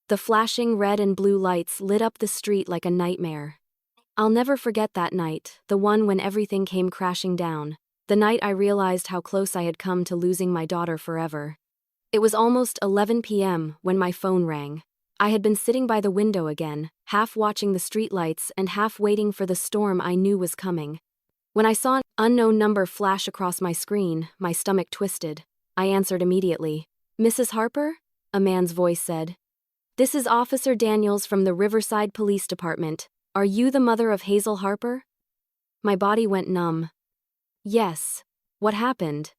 The flashing red and blue lights lit up the street like a nightmare. I'll never forget that night, the one when everything came crashing down. The night I realized how close I had come to losing my daughter forever. It was almost 11 p.m. when my phone rang. I had been sitting by the window again, half watching the streetlights and half waiting for the storm I knew was coming. When I saw an unknown number flash across my screen, my stomach twisted. I answered immediately. "Mrs. Harper?" a man's voice said. "This is Officer Daniels from the Riverside Police Department. Are you the mother of Hazel Harper?" My body went numb. "Yes. What happened?"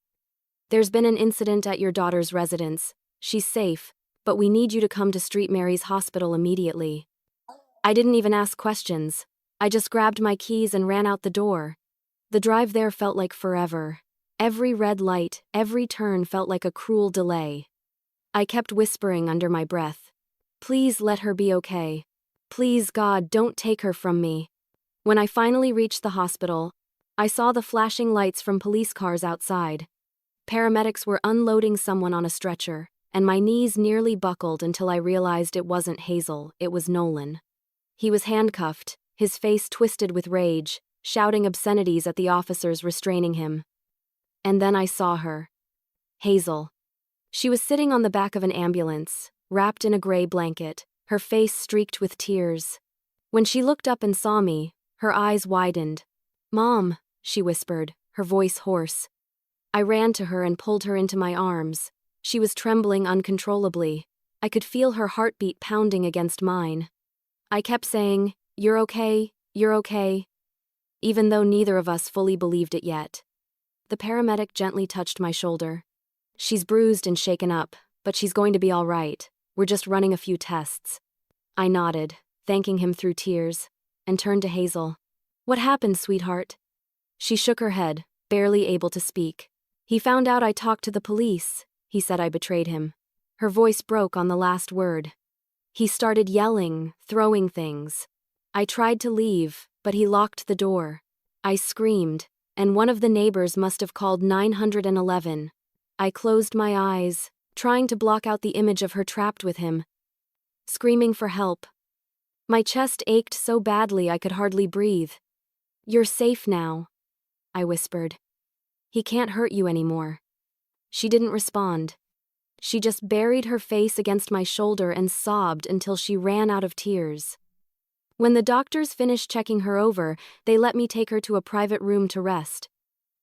"There's been an incident at your daughter's residence. She's safe, but we need you to come to St. Mary's Hospital immediately." I didn't even ask questions. I just grabbed my keys and ran out the door. The drive there felt like forever. Every red light, every turn felt like a cruel delay. I kept whispering under my breath, "Please let her be okay. Please, God, don't take her from me." When I finally reached the hospital, I saw the flashing lights from police cars outside. Paramedics were unloading someone on a stretcher, and my knees nearly buckled until I realized it wasn't Hazel, it was Nolan. He was handcuffed, his face twisted with rage, shouting obscenities at the officers restraining him. And then I saw her. Hazel. She was sitting on the back of an ambulance, wrapped in a gray blanket, her face streaked with tears. When she looked up and saw me, her eyes widened. "Mom," she whispered, her voice hoarse. I ran to her and pulled her into my arms. She was trembling uncontrollably. I could feel her heartbeat pounding against mine. I kept saying, "You're okay, you're okay," even though neither of us fully believed it yet. The paramedic gently touched my shoulder. "She's bruised and shaken up, but she's going to be all right. We're just running a few tests." I nodded, thanking him through tears, and turned to Hazel. "What happened, sweetheart?" She shook her head, barely able to speak. "He found out I talked to the police. He said I betrayed him." Her voice broke on the last word. "He started yelling, throwing things. I tried to leave, but he locked the door. I screamed, and one of the neighbors must have called 911. I closed my eyes, trying to block out the image of her trapped with him, screaming for help. My chest ached so badly I could hardly breathe. "You're safe now," I whispered. "He can't hurt you anymore." She didn't respond. She just buried her face against my shoulder and sobbed until she ran out of tears. When the doctors finished checking her over, they let me take her to a private room to rest.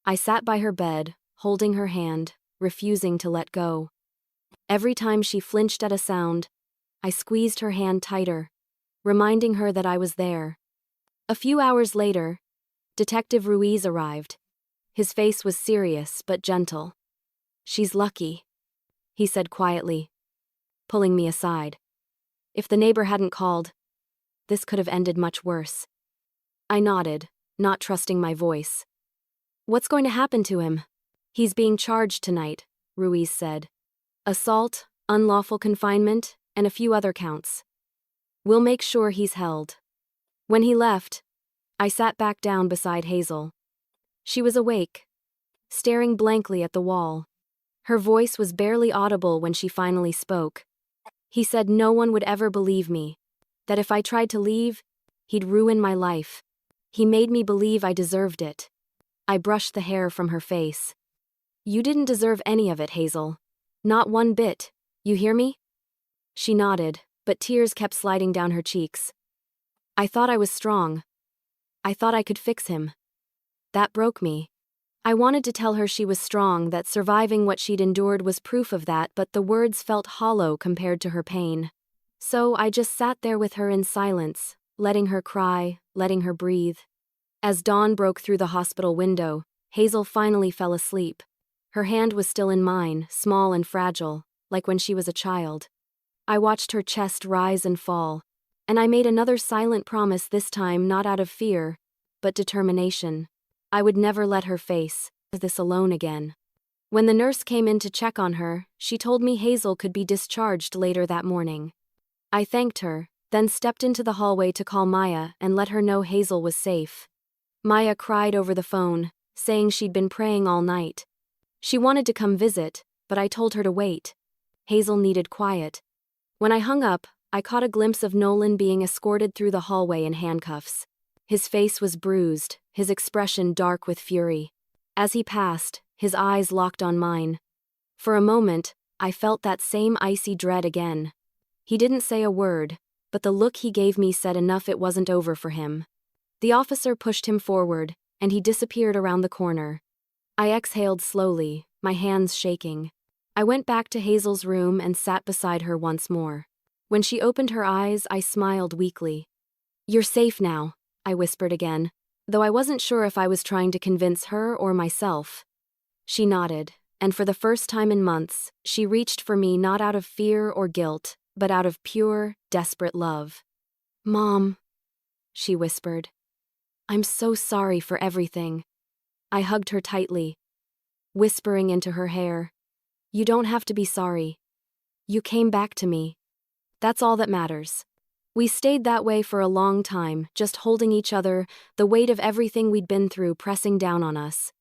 I sat by her bed, holding her hand, refusing to let go. Every time she flinched at a sound, I squeezed her hand tighter, reminding her that I was there. A few hours later, Detective Ruiz arrived. His face was serious but gentle. "She's lucky," he said quietly, pulling me aside. If the neighbor hadn't called, this could have ended much worse. I nodded, not trusting my voice. "What's going to happen to him?" "He's being charged tonight," Ruiz said. "Assault, unlawful confinement, and a few other counts. We'll make sure he's held." When he left, I sat back down beside Hazel. She was awake, staring blankly at the wall. Her voice was barely audible when she finally spoke. "He said no one would ever believe me, that if I tried to leave, he'd ruin my life. He made me believe I deserved it." I brushed the hair from her face. "You didn't deserve any of it, Hazel. Not one bit. You hear me?" She nodded, but tears kept sliding down her cheeks. "I thought I was strong. I thought I could fix him. That broke me." I wanted to tell her she was strong, that surviving what she'd endured was proof of that, but the words felt hollow compared to her pain. So I just sat there with her in silence, letting her cry, letting her breathe. As dawn broke through the hospital window, Hazel finally fell asleep. Her hand was still in mine, small and fragile, like when she was a child. I watched her chest rise and fall, and I made another silent promise, this time not out of fear, but determination. I would never let her face this alone again. When the nurse came in to check on her, she told me Hazel could be discharged later that morning. I thanked her, then stepped into the hallway to call Maya and let her know Hazel was safe. Maya cried over the phone, saying she'd been praying all night. She wanted to come visit, but I told her to wait. Hazel needed quiet. When I hung up, I caught a glimpse of Nolan being escorted through the hallway in handcuffs. His face was bruised, his expression dark with fury. As he passed, his eyes locked on mine. For a moment, I felt that same icy dread again. He didn't say a word, but the look he gave me said enough. It wasn't over for him. The officer pushed him forward, and he disappeared around the corner. I exhaled slowly, my hands shaking. I went back to Hazel's room and sat beside her once more. When she opened her eyes, I smiled weakly. "You're safe now," I whispered again, though I wasn't sure if I was trying to convince her or myself. She nodded, and for the first time in months, she reached for me not out of fear or guilt, but out of pure, desperate love. "Mom," she whispered. "I'm so sorry for everything." I hugged her tightly, whispering into her hair, "You don't have to be sorry. You came back to me. That's all that matters." We stayed that way for a long time, just holding each other, the weight of everything we'd been through pressing down on us.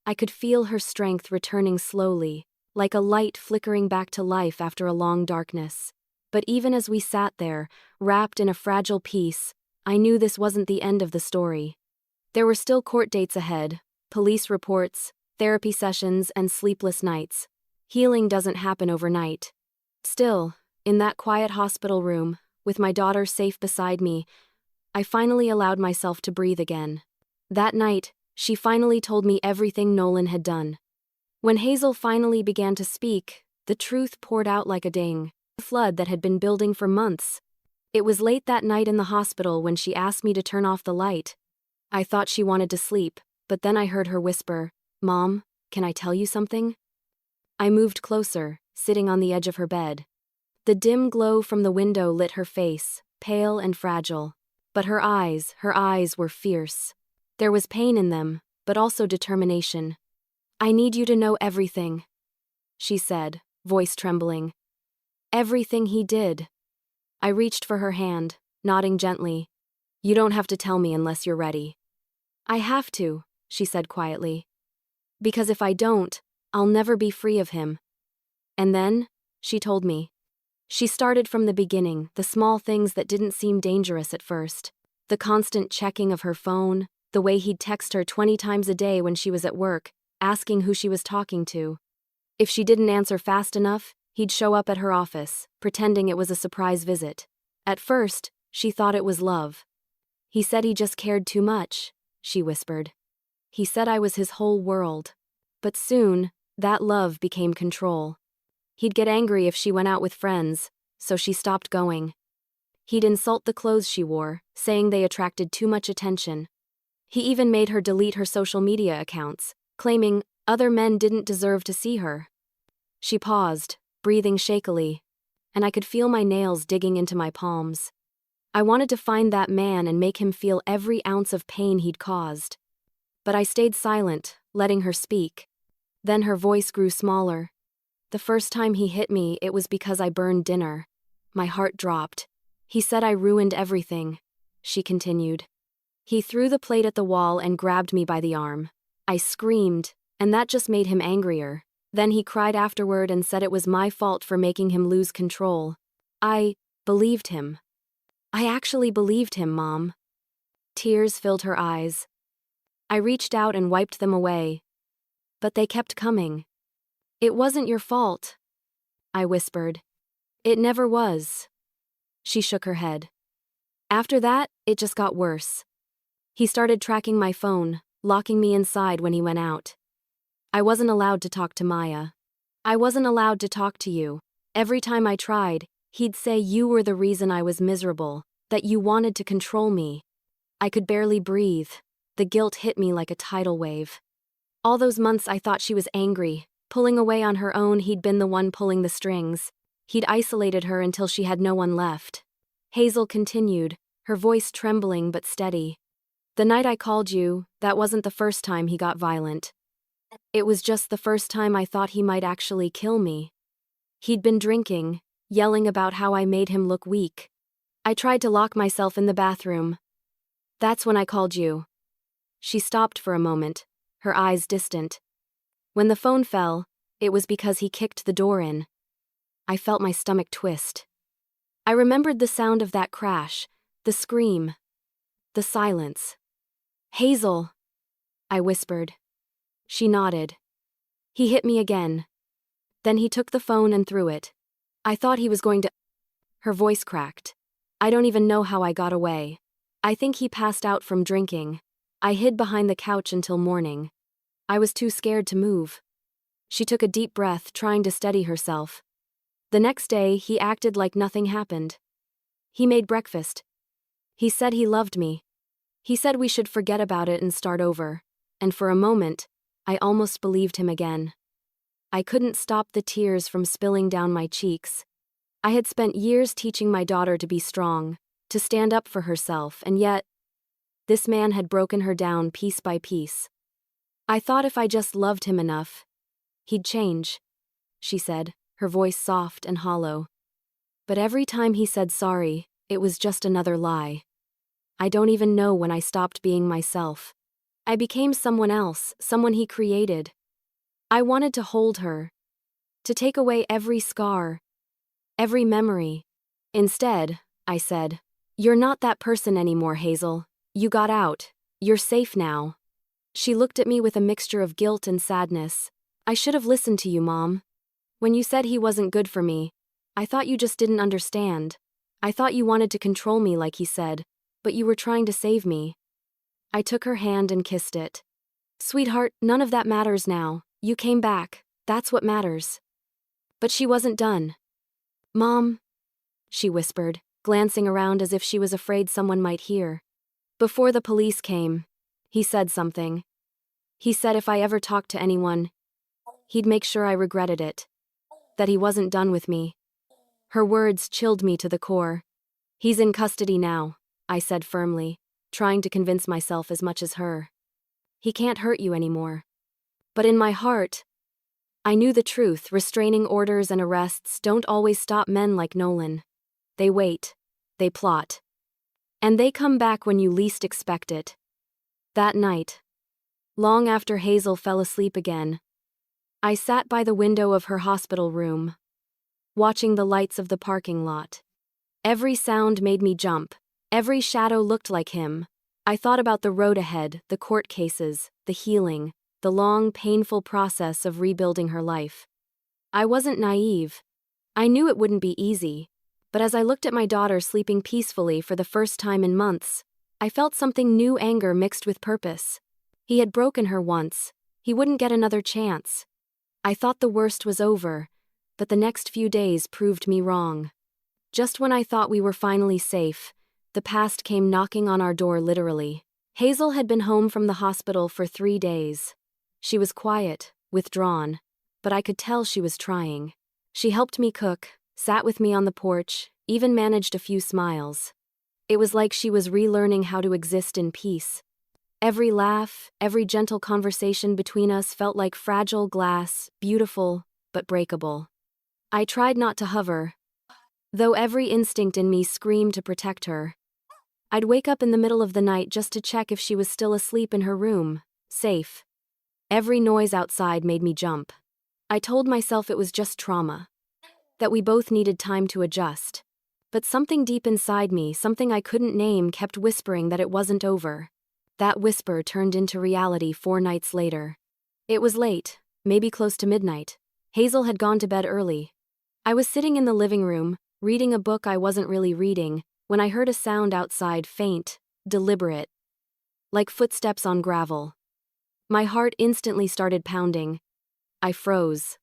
I could feel her strength returning slowly, like a light flickering back to life after a long darkness. But even as we sat there, wrapped in a fragile peace, I knew this wasn't the end of the story. There were still court dates ahead, police reports, therapy sessions, and sleepless nights. Healing doesn't happen overnight. Still, in that quiet hospital room, with my daughter safe beside me, I finally allowed myself to breathe again. That night, she finally told me everything Nolan had done. When Hazel finally began to speak, the truth poured out like a flood that had been building for months. It was late that night in the hospital when she asked me to turn off the light. I thought she wanted to sleep, but then I heard her whisper, "Mom, can I tell you something?" I moved closer, sitting on the edge of her bed. The dim glow from the window lit her face, pale and fragile. But her eyes were fierce. There was pain in them, but also determination. "I need you to know everything," she said, voice trembling. "Everything he did." I reached for her hand, nodding gently. "You don't have to tell me unless you're ready." "I have to," she said quietly. "Because if I don't, I'll never be free of him." And then, she told me. She started from the beginning, the small things that didn't seem dangerous at first. The constant checking of her phone, the way he'd text her 20 times a day when she was at work, asking who she was talking to. If she didn't answer fast enough, he'd show up at her office, pretending it was a surprise visit. At first, she thought it was love. "He said he just cared too much," she whispered. "He said I was his whole world." But soon, that love became control. He'd get angry if she went out with friends, so she stopped going. He'd insult the clothes she wore, saying they attracted too much attention. He even made her delete her social media accounts, claiming other men didn't deserve to see her. She paused, breathing shakily, and I could feel my nails digging into my palms. I wanted to find that man and make him feel every ounce of pain he'd caused. But I stayed silent, letting her speak. Then her voice grew smaller. The first time he hit me, it was because I burned dinner. My heart dropped. He said I ruined everything, she continued. He threw the plate at the wall and grabbed me by the arm. I screamed, and that just made him angrier. Then he cried afterward and said it was my fault for making him lose control. I believed him. I actually believed him, Mom. Tears filled her eyes. I reached out and wiped them away. But they kept coming. It wasn't your fault, I whispered. It never was. She shook her head. After that, it just got worse. He started tracking my phone, locking me inside when he went out. I wasn't allowed to talk to Maya. I wasn't allowed to talk to you. Every time I tried, he'd say you were the reason I was miserable, that you wanted to control me. I could barely breathe. The guilt hit me like a tidal wave. All those months I thought she was angry. Pulling away on her own, he'd been the one pulling the strings. He'd isolated her until she had no one left. Hazel continued, her voice trembling but steady. The night I called you, that wasn't the first time he got violent. It was just the first time I thought he might actually kill me. He'd been drinking, yelling about how I made him look weak. I tried to lock myself in the bathroom. That's when I called you. She stopped for a moment, her eyes distant. When the phone fell, it was because he kicked the door in. I felt my stomach twist. I remembered the sound of that crash, the scream, the silence. Hazel, I whispered. She nodded. He hit me again. Then he took the phone and threw it. I thought he was going to... Her voice cracked. I don't even know how I got away. I think he passed out from drinking. I hid behind the couch until morning. I was too scared to move. She took a deep breath, trying to steady herself. The next day, he acted like nothing happened. He made breakfast. He said he loved me. He said we should forget about it and start over. And for a moment, I almost believed him again. I couldn't stop the tears from spilling down my cheeks. I had spent years teaching my daughter to be strong, to stand up for herself, and yet, this man had broken her down piece by piece. I thought if I just loved him enough, he'd change, she said, her voice soft and hollow. But every time he said sorry, it was just another lie. I don't even know when I stopped being myself. I became someone else, someone he created. I wanted to hold her, to take away every scar, every memory. Instead, I said, "You're not that person anymore, Hazel. You got out. You're safe now." She looked at me with a mixture of guilt and sadness. I should have listened to you, Mom. When you said he wasn't good for me, I thought you just didn't understand. I thought you wanted to control me like he said, but you were trying to save me. I took her hand and kissed it. Sweetheart, none of that matters now. You came back. That's what matters. But she wasn't done. Mom, she whispered, glancing around as if she was afraid someone might hear. Before the police came, he said something. He said if I ever talked to anyone, he'd make sure I regretted it. That he wasn't done with me. Her words chilled me to the core. He's in custody now, I said firmly, trying to convince myself as much as her. He can't hurt you anymore. But in my heart, I knew the truth. Restraining orders and arrests don't always stop men like Nolan. They wait. They plot. And they come back when you least expect it. That night, long after Hazel fell asleep again, I sat by the window of her hospital room, watching the lights of the parking lot. Every sound made me jump. Every shadow looked like him. I thought about the road ahead, the court cases, the healing, the long, painful process of rebuilding her life. I wasn't naive. I knew it wouldn't be easy. But as I looked at my daughter sleeping peacefully for the first time in months, I felt something new, anger mixed with purpose. He had broken her once. He wouldn't get another chance. I thought the worst was over, but the next few days proved me wrong. Just when I thought we were finally safe, the past came knocking on our door literally. Hazel had been home from the hospital for 3 days. She was quiet, withdrawn, but I could tell she was trying. She helped me cook, sat with me on the porch, even managed a few smiles. It was like she was relearning how to exist in peace. Every laugh, every gentle conversation between us felt like fragile glass, beautiful, but breakable. I tried not to hover, though every instinct in me screamed to protect her. I'd wake up in the middle of the night just to check if she was still asleep in her room, safe. Every noise outside made me jump. I told myself it was just trauma, that we both needed time to adjust. But something deep inside me, something I couldn't name, kept whispering that it wasn't over. That whisper turned into reality 4 nights later. It was late, maybe close to midnight. Hazel had gone to bed early. I was sitting in the living room, reading a book I wasn't really reading, when I heard a sound outside, faint, deliberate, like footsteps on gravel. My heart instantly started pounding. I froze,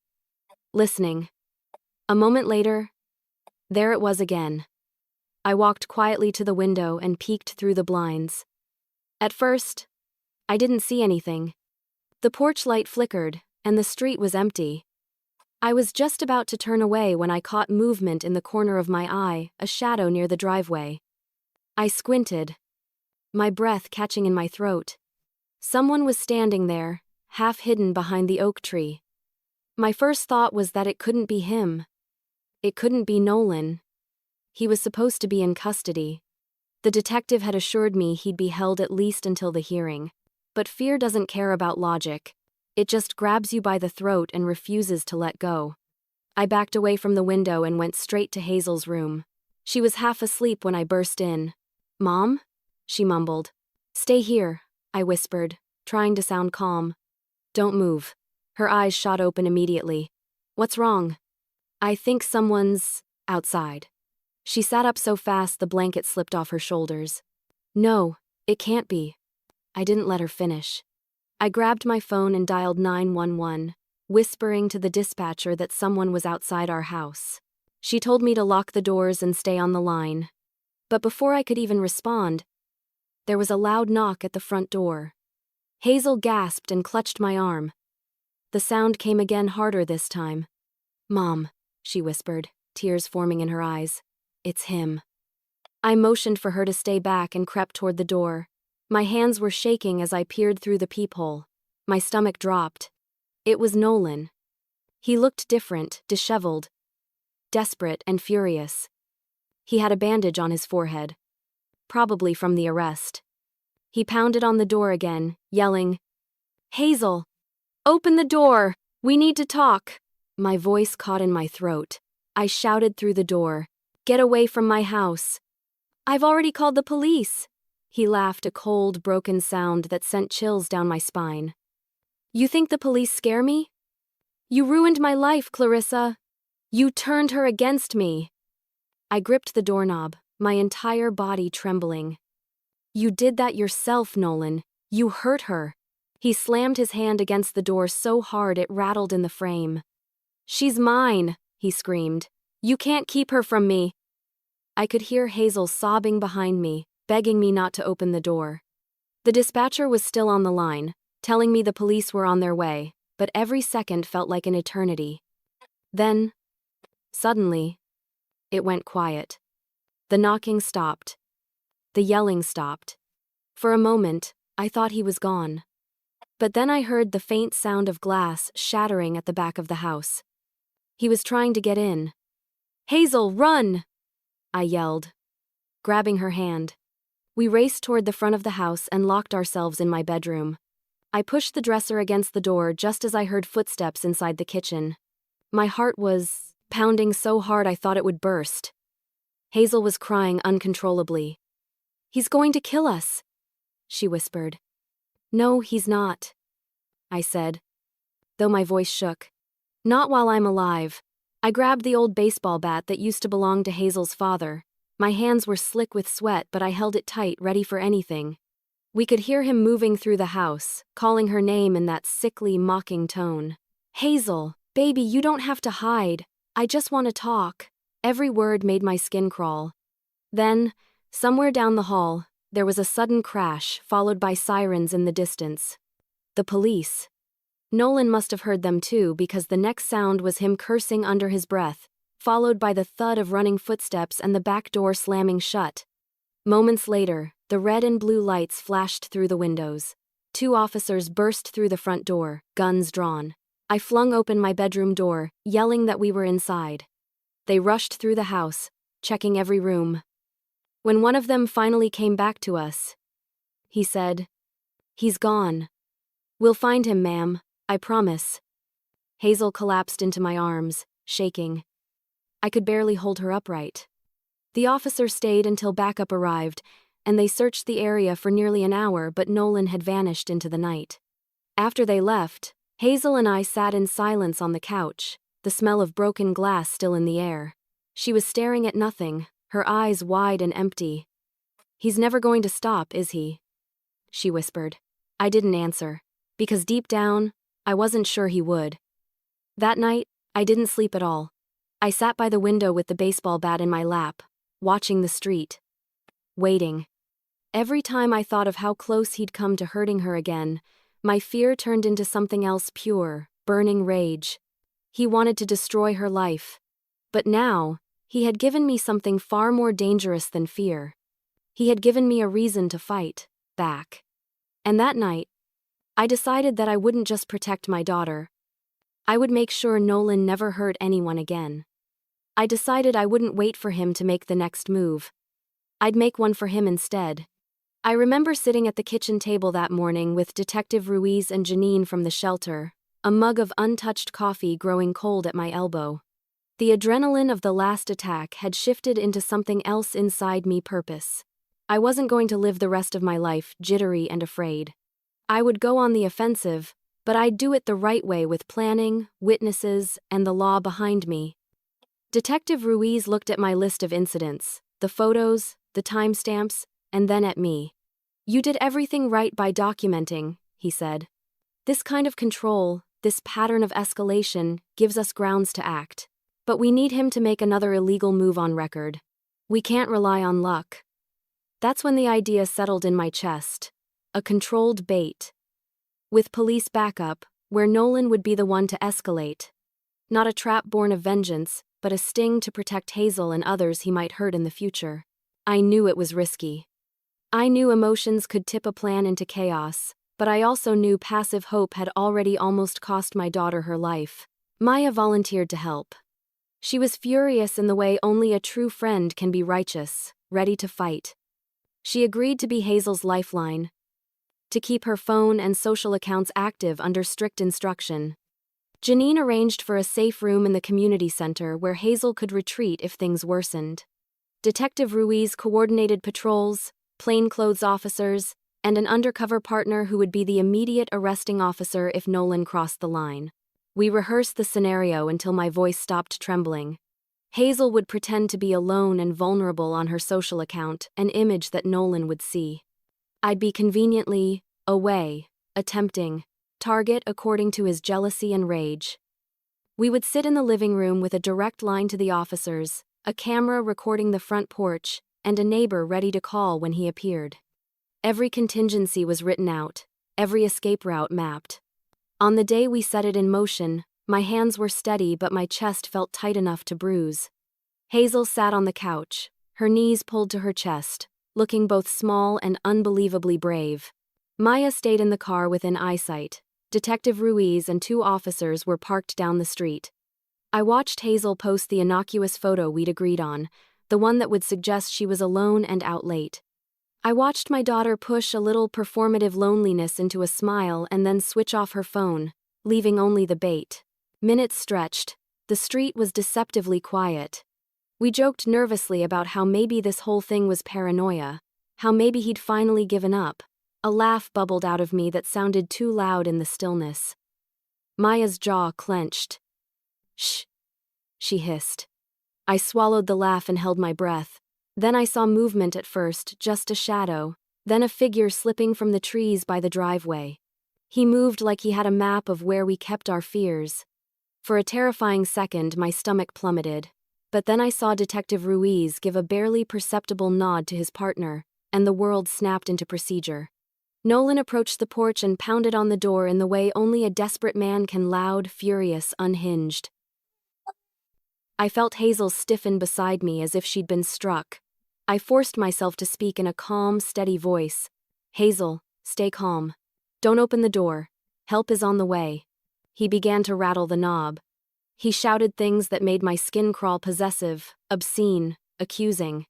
listening. A moment later, there it was again. I walked quietly to the window and peeked through the blinds. At first, I didn't see anything. The porch light flickered, and the street was empty. I was just about to turn away when I caught movement in the corner of my eye, a shadow near the driveway. I squinted, my breath catching in my throat. Someone was standing there, half hidden behind the oak tree. My first thought was that it couldn't be him. It couldn't be Nolan. He was supposed to be in custody. The detective had assured me he'd be held at least until the hearing. But fear doesn't care about logic. It just grabs you by the throat and refuses to let go. I backed away from the window and went straight to Hazel's room. She was half asleep when I burst in. "Mom?" she mumbled. "Stay here," I whispered, trying to sound calm. "Don't move." Her eyes shot open immediately. "What's wrong?" "I think someone's outside." She sat up so fast the blanket slipped off her shoulders. "No, it can't be." I didn't let her finish. I grabbed my phone and dialed 911, whispering to the dispatcher that someone was outside our house. She told me to lock the doors and stay on the line. But before I could even respond, there was a loud knock at the front door. Hazel gasped and clutched my arm. The sound came again, harder this time. "Mom," she whispered, tears forming in her eyes. "It's him." I motioned for her to stay back and crept toward the door. My hands were shaking as I peered through the peephole. My stomach dropped. It was Nolan. He looked different, disheveled, desperate, and furious. He had a bandage on his forehead, probably from the arrest. He pounded on the door again, yelling, "Hazel! Open the door! We need to talk!" My voice caught in my throat. I shouted through the door, "Get away from my house!" "I've already called the police!" He laughed, a cold, broken sound that sent chills down my spine. "You think the police scare me? You ruined my life, Clarissa. You turned her against me." I gripped the doorknob, my entire body trembling. "You did that yourself, Nolan. You hurt her." He slammed his hand against the door so hard it rattled in the frame. "She's mine," he screamed. "You can't keep her from me." I could hear Hazel sobbing behind me, begging me not to open the door. The dispatcher was still on the line, telling me the police were on their way, but every second felt like an eternity. Then, suddenly, it went quiet. The knocking stopped. The yelling stopped. For a moment, I thought he was gone. But then I heard the faint sound of glass shattering at the back of the house. He was trying to get in. "Hazel, run!" I yelled, grabbing her hand. We raced toward the front of the house and locked ourselves in my bedroom. I pushed the dresser against the door just as I heard footsteps inside the kitchen. My heart was pounding so hard I thought it would burst. Hazel was crying uncontrollably. "He's going to kill us," she whispered. "No, he's not," I said, though my voice shook. "Not while I'm alive." I grabbed the old baseball bat that used to belong to Hazel's father. My hands were slick with sweat, but I held it tight, ready for anything. We could hear him moving through the house, calling her name in that sickly, mocking tone. "Hazel, baby, you don't have to hide. I just want to talk." Every word made my skin crawl. Then, somewhere down the hall, there was a sudden crash, followed by sirens in the distance. The police. Nolan must have heard them too, because the next sound was him cursing under his breath, followed by the thud of running footsteps and the back door slamming shut. Moments later, the red and blue lights flashed through the windows. 2 officers burst through the front door, guns drawn. I flung open my bedroom door, yelling that we were inside. They rushed through the house, checking every room. When one of them finally came back to us, he said, "He's gone. We'll find him, ma'am, I promise." Hazel collapsed into my arms, shaking. I could barely hold her upright. The officer stayed until backup arrived, and they searched the area for nearly an hour, but Nolan had vanished into the night. After they left, Hazel and I sat in silence on the couch, the smell of broken glass still in the air. She was staring at nothing, her eyes wide and empty. "He's never going to stop, is he?" she whispered. I didn't answer, because deep down, I wasn't sure he would. That night, I didn't sleep at all. I sat by the window with the baseball bat in my lap, watching the street. Waiting. Every time I thought of how close he'd come to hurting her again, my fear turned into something else pure, burning rage. He wanted to destroy her life. But now, he had given me something far more dangerous than fear. He had given me a reason to fight back. And that night, I decided that I wouldn't just protect my daughter. I would make sure Nolan never hurt anyone again. I decided I wouldn't wait for him to make the next move. I'd make one for him instead. I remember sitting at the kitchen table that morning with Detective Ruiz and Janine from the shelter, a mug of untouched coffee growing cold at my elbow. The adrenaline of the last attack had shifted into something else inside me: purpose. I wasn't going to live the rest of my life jittery and afraid. I would go on the offensive, but I'd do it the right way, with planning, witnesses, and the law behind me. Detective Ruiz looked at my list of incidents, the photos, the timestamps, and then at me. "You did everything right by documenting," he said. "This kind of control, this pattern of escalation, gives us grounds to act. But we need him to make another illegal move on record. We can't rely on luck." That's when the idea settled in my chest. A controlled bait. With police backup, where Nolan would be the one to escalate. Not a trap born of vengeance, but a sting to protect Hazel and others he might hurt in the future. I knew it was risky. I knew emotions could tip a plan into chaos, but I also knew passive hope had already almost cost my daughter her life. Maya volunteered to help. She was furious in the way only a true friend can be: righteous, ready to fight. She agreed to be Hazel's lifeline, to keep her phone and social accounts active under strict instruction. Janine arranged for a safe room in the community center where Hazel could retreat if things worsened. Detective Ruiz coordinated patrols, plainclothes officers, and an undercover partner who would be the immediate arresting officer if Nolan crossed the line. We rehearsed the scenario until my voice stopped trembling. Hazel would pretend to be alone and vulnerable on her social account, an image that Nolan would see. I'd be conveniently away, a tempting target according to his jealousy and rage. We would sit in the living room with a direct line to the officers, a camera recording the front porch, and a neighbor ready to call when he appeared. Every contingency was written out, every escape route mapped. On the day we set it in motion, my hands were steady but my chest felt tight enough to bruise. Hazel sat on the couch, her knees pulled to her chest, looking both small and unbelievably brave. Maya stayed in the car within eyesight. Detective Ruiz and 2 officers were parked down the street. I watched Hazel post the innocuous photo we'd agreed on, the one that would suggest she was alone and out late. I watched my daughter push a little performative loneliness into a smile and then switch off her phone, leaving only the bait. Minutes stretched. The street was deceptively quiet. We joked nervously about how maybe this whole thing was paranoia, how maybe he'd finally given up. A laugh bubbled out of me that sounded too loud in the stillness. Maya's jaw clenched. "Shh," she hissed. I swallowed the laugh and held my breath. Then I saw movement at first, just a shadow, then a figure slipping from the trees by the driveway. He moved like he had a map of where we kept our fears. For a terrifying second, my stomach plummeted. But then I saw Detective Ruiz give a barely perceptible nod to his partner, and the world snapped into procedure. Nolan approached the porch and pounded on the door in the way only a desperate man can, loud, furious, unhinged. I felt Hazel stiffen beside me as if she'd been struck. I forced myself to speak in a calm, steady voice. "Hazel, stay calm. Don't open the door. Help is on the way." He began to rattle the knob. He shouted things that made my skin crawl, possessive, obscene, accusing.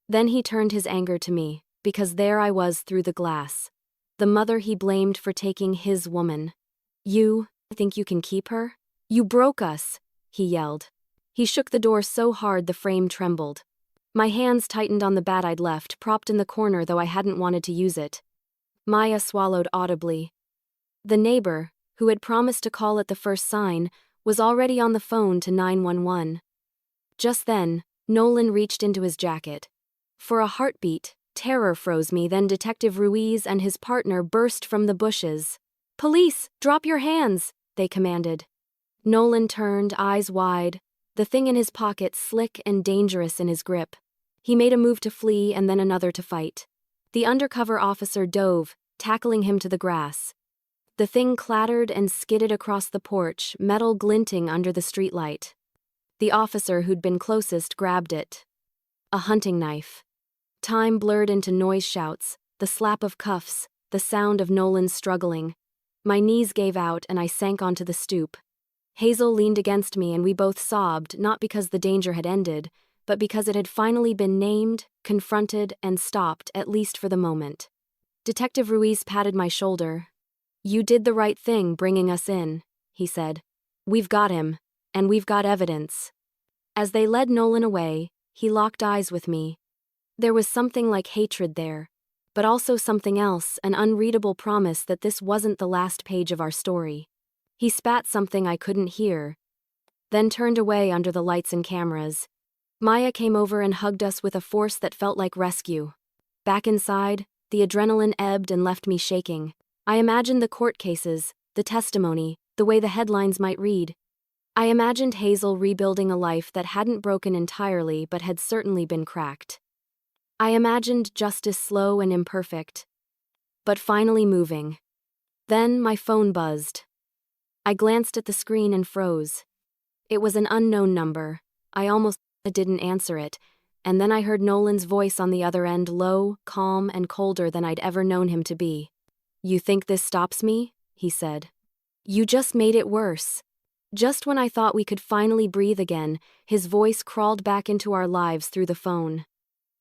Then he turned his anger to me, because there I was through the glass. The mother he blamed for taking his woman. "You think you can keep her? You broke us," he yelled. He shook the door so hard the frame trembled. My hands tightened on the bat I'd left, propped in the corner though I hadn't wanted to use it. Maya swallowed audibly. The neighbor, who had promised to call at the first sign, was already on the phone to 911. Just then, Nolan reached into his jacket. For a heartbeat, terror froze me, then Detective Ruiz and his partner burst from the bushes. "Police, drop your hands," they commanded. Nolan turned, eyes wide, the thing in his pocket slick and dangerous in his grip. He made a move to flee and then another to fight. The undercover officer dove, tackling him to the grass. The thing clattered and skidded across the porch, metal glinting under the streetlight. The officer who'd been closest grabbed it. A hunting knife. Time blurred into noise shouts, the slap of cuffs, the sound of Nolan struggling. My knees gave out and I sank onto the stoop. Hazel leaned against me and we both sobbed, not because the danger had ended, but because it had finally been named, confronted, and stopped, at least for the moment. Detective Ruiz patted my shoulder. "You did the right thing bringing us in," he said. "We've got him, and we've got evidence." As they led Nolan away, he locked eyes with me. There was something like hatred there, but also something else, an unreadable promise that this wasn't the last page of our story. He spat something I couldn't hear, then turned away under the lights and cameras. Maya came over and hugged us with a force that felt like rescue. Back inside, the adrenaline ebbed and left me shaking. I imagined the court cases, the testimony, the way the headlines might read. I imagined Hazel rebuilding a life that hadn't broken entirely but had certainly been cracked. I imagined justice slow and imperfect, but finally moving. Then my phone buzzed. I glanced at the screen and froze. It was an unknown number. I almost didn't answer it, and then I heard Nolan's voice on the other end, low, calm, and colder than I'd ever known him to be. "You think this stops me?" he said. "You just made it worse." Just when I thought we could finally breathe again, his voice crawled back into our lives through the phone.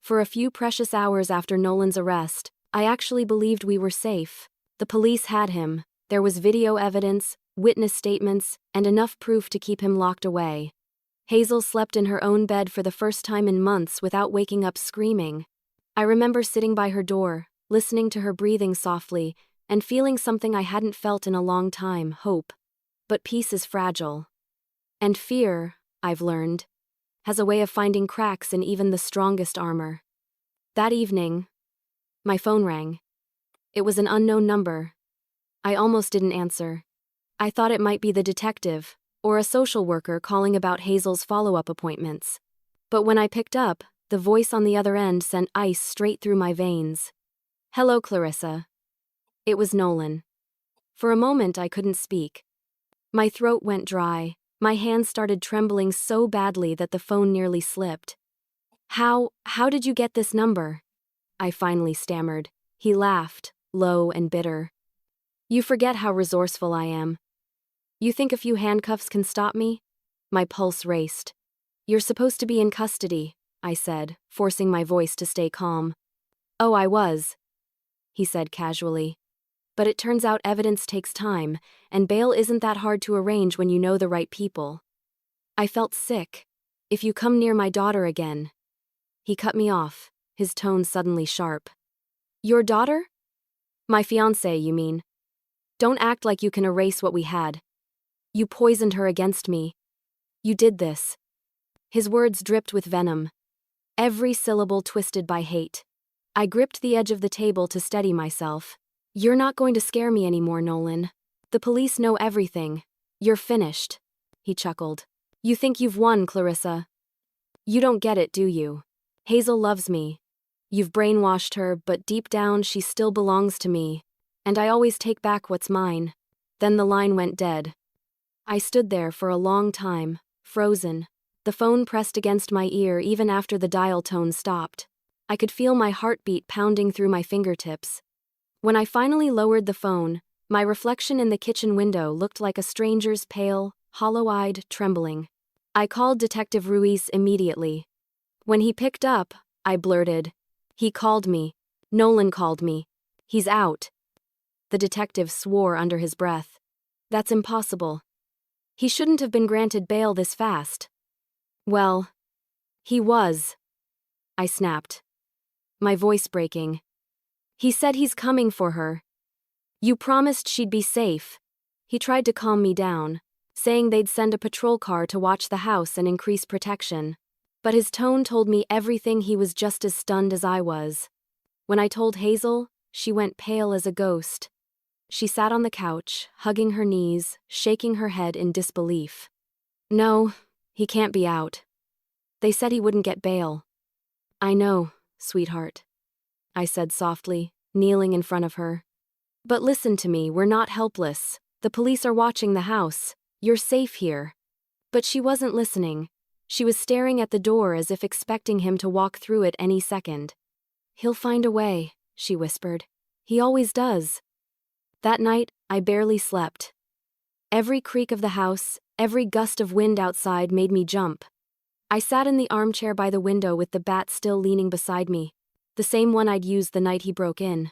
For a few precious hours after Nolan's arrest, I actually believed we were safe. The police had him. There was video evidence, witness statements, and enough proof to keep him locked away. Hazel slept in her own bed for the first time in months without waking up screaming. I remember sitting by her door, listening to her breathing softly, and feeling something I hadn't felt in a long time, hope. But peace is fragile. And fear, I've learned, has a way of finding cracks in even the strongest armor. That evening, my phone rang. It was an unknown number. I almost didn't answer. I thought it might be the detective, or a social worker calling about Hazel's follow-up appointments. But when I picked up, the voice on the other end sent ice straight through my veins. "Hello, Clarissa." It was Nolan. For a moment I couldn't speak. My throat went dry, my hands started trembling so badly that the phone nearly slipped. How did you get this number?" I finally stammered. He laughed, low and bitter. "You forget how resourceful I am. You think a few handcuffs can stop me?" My pulse raced. "You're supposed to be in custody," I said, forcing my voice to stay calm. "Oh, I was," he said casually. "But it turns out evidence takes time, and bail isn't that hard to arrange when you know the right people." I felt sick. "If you come near my daughter again." He cut me off, his tone suddenly sharp. "Your daughter?" "My fiancée, you mean. Don't act like you can erase what we had. You poisoned her against me. You did this." His words dripped with venom, every syllable twisted by hate. I gripped the edge of the table to steady myself. "You're not going to scare me anymore, Nolan. The police know everything. You're finished." He chuckled. "You think you've won, Clarissa. You don't get it, do you? Hazel loves me. You've brainwashed her, but deep down she still belongs to me. And I always take back what's mine." Then the line went dead. I stood there for a long time, frozen. The phone pressed against my ear even after the dial tone stopped. I could feel my heartbeat pounding through my fingertips. When I finally lowered the phone, my reflection in the kitchen window looked like a stranger's, pale, hollow-eyed, trembling. I called Detective Ruiz immediately. When he picked up, I blurted, "He called me. Nolan called me. He's out." The detective swore under his breath. "That's impossible. He shouldn't have been granted bail this fast." "Well, he was," I snapped, my voice breaking. "He said he's coming for her. You promised she'd be safe." He tried to calm me down, saying they'd send a patrol car to watch the house and increase protection. But his tone told me everything. He was just as stunned as I was. When I told Hazel, she went pale as a ghost. She sat on the couch, hugging her knees, shaking her head in disbelief. "No, he can't be out. They said he wouldn't get bail." "I know, sweetheart," I said softly, kneeling in front of her. "But listen to me, we're not helpless. The police are watching the house. You're safe here." But she wasn't listening. She was staring at the door as if expecting him to walk through it any second. "He'll find a way," she whispered. "He always does." That night, I barely slept. Every creak of the house, every gust of wind outside made me jump. I sat in the armchair by the window with the bat still leaning beside me, the same one I'd used the night he broke in.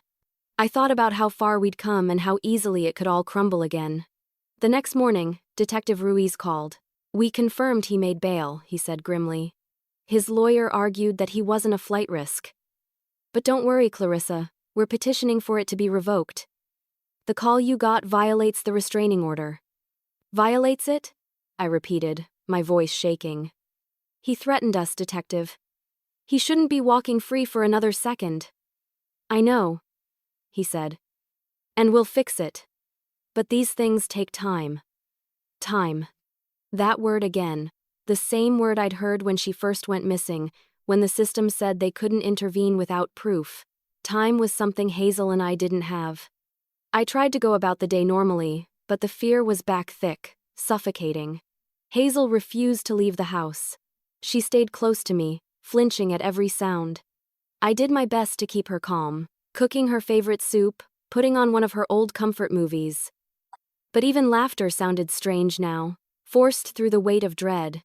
I thought about how far we'd come and how easily it could all crumble again. The next morning, Detective Ruiz called. "We confirmed he made bail," he said grimly. His lawyer argued that he wasn't a flight risk. "But don't worry, Clarissa, we're petitioning for it to be revoked. The call you got violates the restraining order." "Violates it?" I repeated, my voice shaking. "He threatened us, Detective. He shouldn't be walking free for another second." "I know," he said. "And we'll fix it. But these things take time." Time. That word again. The same word I'd heard when she first went missing, when the system said they couldn't intervene without proof. Time was something Hazel and I didn't have. I tried to go about the day normally, but the fear was back thick, suffocating. Hazel refused to leave the house. She stayed close to me, flinching at every sound. I did my best to keep her calm, cooking her favorite soup, putting on one of her old comfort movies. But even laughter sounded strange now, forced through the weight of dread.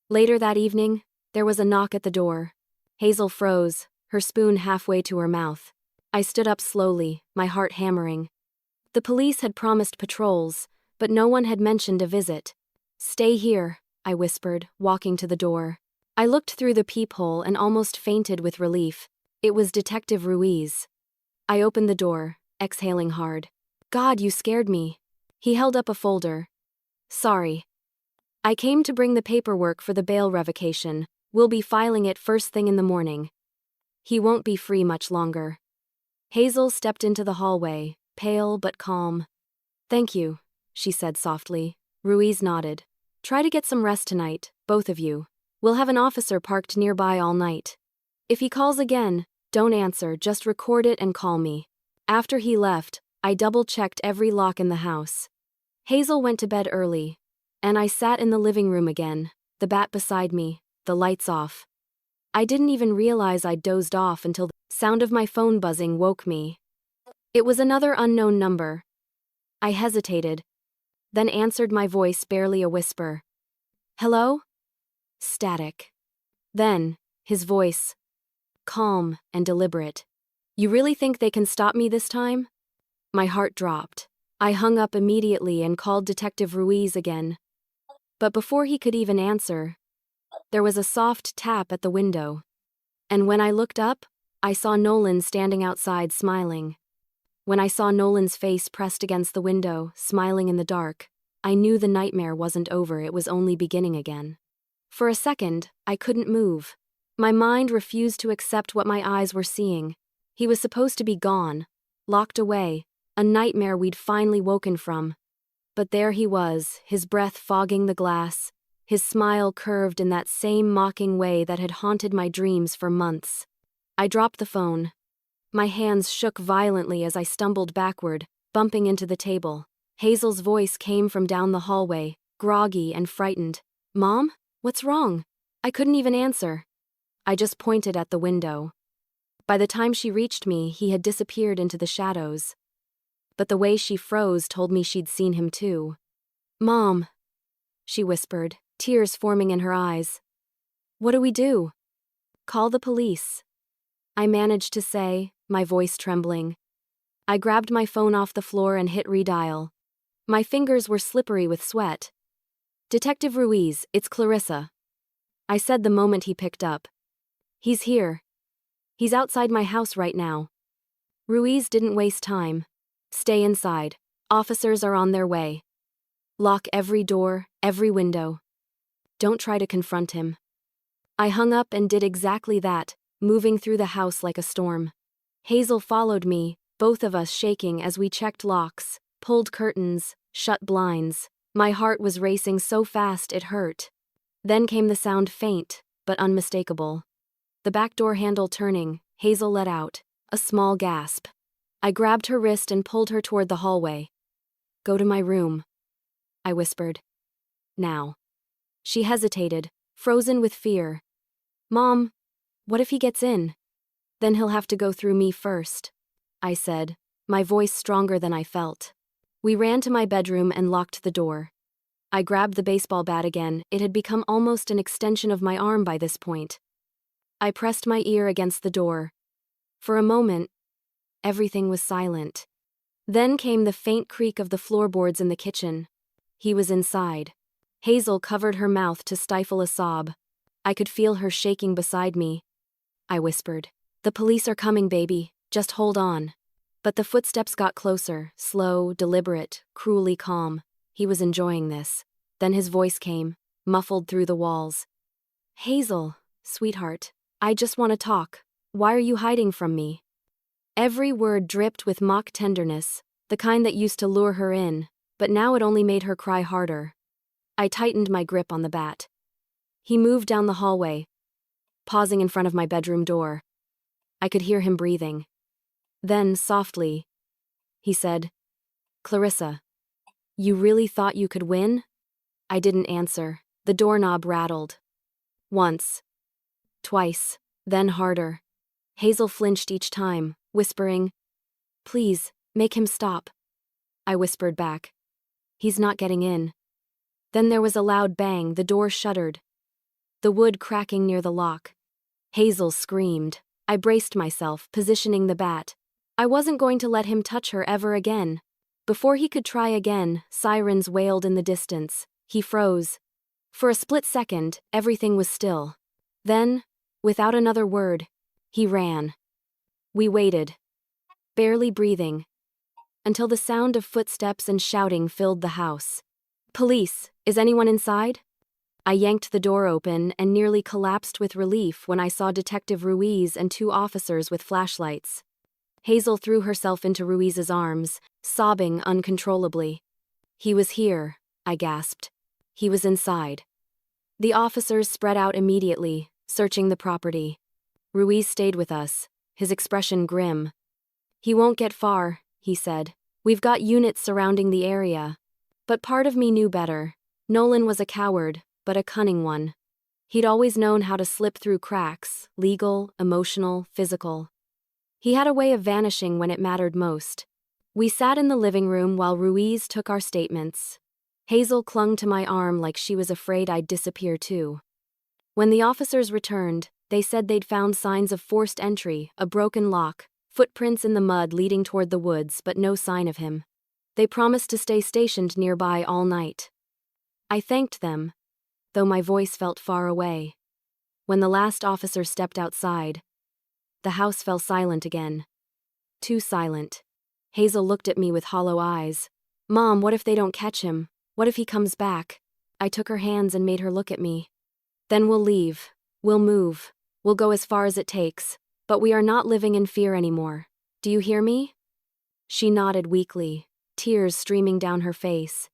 Later that evening, there was a knock at the door. Hazel froze, her spoon halfway to her mouth. I stood up slowly, my heart hammering. The police had promised patrols, but no one had mentioned a visit. "Stay here," I whispered, walking to the door. I looked through the peephole and almost fainted with relief. It was Detective Ruiz. I opened the door, exhaling hard. "God, you scared me." He held up a folder. "Sorry. I came to bring the paperwork for the bail revocation. We'll be filing it first thing in the morning. He won't be free much longer." Hazel stepped into the hallway, pale but calm. "Thank you," she said softly. Ruiz nodded. "Try to get some rest tonight, both of you. We'll have an officer parked nearby all night. If he calls again, don't answer, just record it and call me." After he left, I double-checked every lock in the house. Hazel went to bed early, and I sat in the living room again, the bat beside me, the lights off. I didn't even realize I'd dozed off until the sound of my phone buzzing woke me. It was another unknown number. I hesitated, then answered, my voice barely a whisper. "Hello?" Static. Then, his voice, calm and deliberate. "You really think they can stop me this time?" My heart dropped. I hung up immediately and called Detective Ruiz again. But before he could even answer, there was a soft tap at the window. And when I looked up, I saw Nolan standing outside smiling. When I saw Nolan's face pressed against the window, smiling in the dark, I knew the nightmare wasn't over, it was only beginning again. For a second, I couldn't move. My mind refused to accept what my eyes were seeing. He was supposed to be gone, locked away, a nightmare we'd finally woken from. But there he was, his breath fogging the glass, his smile curved in that same mocking way that had haunted my dreams for months. I dropped the phone. My hands shook violently as I stumbled backward, bumping into the table. Hazel's voice came from down the hallway, groggy and frightened. "Mom? What's wrong?" I couldn't even answer. I just pointed at the window. By the time she reached me, he had disappeared into the shadows. But the way she froze told me she'd seen him too. "Mom," she whispered, tears forming in her eyes. "What do we do?" "Call the police," I managed to say, my voice trembling. I grabbed my phone off the floor and hit redial. My fingers were slippery with sweat. "Detective Ruiz, it's Clarissa," I said the moment he picked up. "He's here. He's outside my house right now." Ruiz didn't waste time. "Stay inside. Officers are on their way. Lock every door, every window. Don't try to confront him." I hung up and did exactly that, moving through the house like a storm. Hazel followed me, both of us shaking as we checked locks, pulled curtains, shut blinds. My heart was racing so fast it hurt. Then came the sound, faint, but unmistakable. The back door handle turning, Hazel let out a small gasp. I grabbed her wrist and pulled her toward the hallway. "Go to my room," I whispered. "Now." She hesitated, frozen with fear. "Mom, what if he gets in? Then he'll have to go through me first," I said, my voice stronger than I felt. We ran to my bedroom and locked the door. I grabbed the baseball bat again. It had become almost an extension of my arm by this point. I pressed my ear against the door. For a moment, everything was silent. Then came the faint creak of the floorboards in the kitchen. He was inside. Hazel covered her mouth to stifle a sob. I could feel her shaking beside me. I whispered, "The police are coming, baby. Just hold on." But the footsteps got closer, slow, deliberate, cruelly calm. He was enjoying this. Then his voice came, muffled through the walls. "Hazel, sweetheart, I just want to talk. Why are you hiding from me?" Every word dripped with mock tenderness, the kind that used to lure her in, but now it only made her cry harder. I tightened my grip on the bat. He moved down the hallway, pausing in front of my bedroom door. I could hear him breathing. Then, softly, he said, "Clarissa, you really thought you could win?" I didn't answer. The doorknob rattled. Once. Twice. Then harder. Hazel flinched each time, whispering, "Please, make him stop." I whispered back, "He's not getting in." Then there was a loud bang, the door shuttered, the wood cracking near the lock. Hazel screamed. I braced myself, positioning the bat. I wasn't going to let him touch her ever again. Before he could try again, sirens wailed in the distance. He froze. For a split second, everything was still. Then, without another word, he ran. We waited, barely breathing, until the sound of footsteps and shouting filled the house. "Police, is anyone inside?" I yanked the door open and nearly collapsed with relief when I saw Detective Ruiz and two officers with flashlights. Hazel threw herself into Ruiz's arms, sobbing uncontrollably. "He was here," I gasped. "He was inside." The officers spread out immediately, searching the property. Ruiz stayed with us, his expression grim. "He won't get far," he said. "We've got units surrounding the area." But part of me knew better. Nolan was a coward, but a cunning one. He'd always known how to slip through cracks, legal, emotional, physical. He had a way of vanishing when it mattered most. We sat in the living room while Ruiz took our statements. Hazel clung to my arm like she was afraid I'd disappear too. When the officers returned, they said they'd found signs of forced entry, a broken lock, footprints in the mud leading toward the woods, but no sign of him. They promised to stay stationed nearby all night. I thanked them, though my voice felt far away. When the last officer stepped outside, the house fell silent again. Too silent. Hazel looked at me with hollow eyes. "Mom, what if they don't catch him? What if he comes back?" I took her hands and made her look at me. "Then we'll leave. We'll move. We'll go as far as it takes. But we are not living in fear anymore. Do you hear me?" She nodded weakly, tears streaming down her face.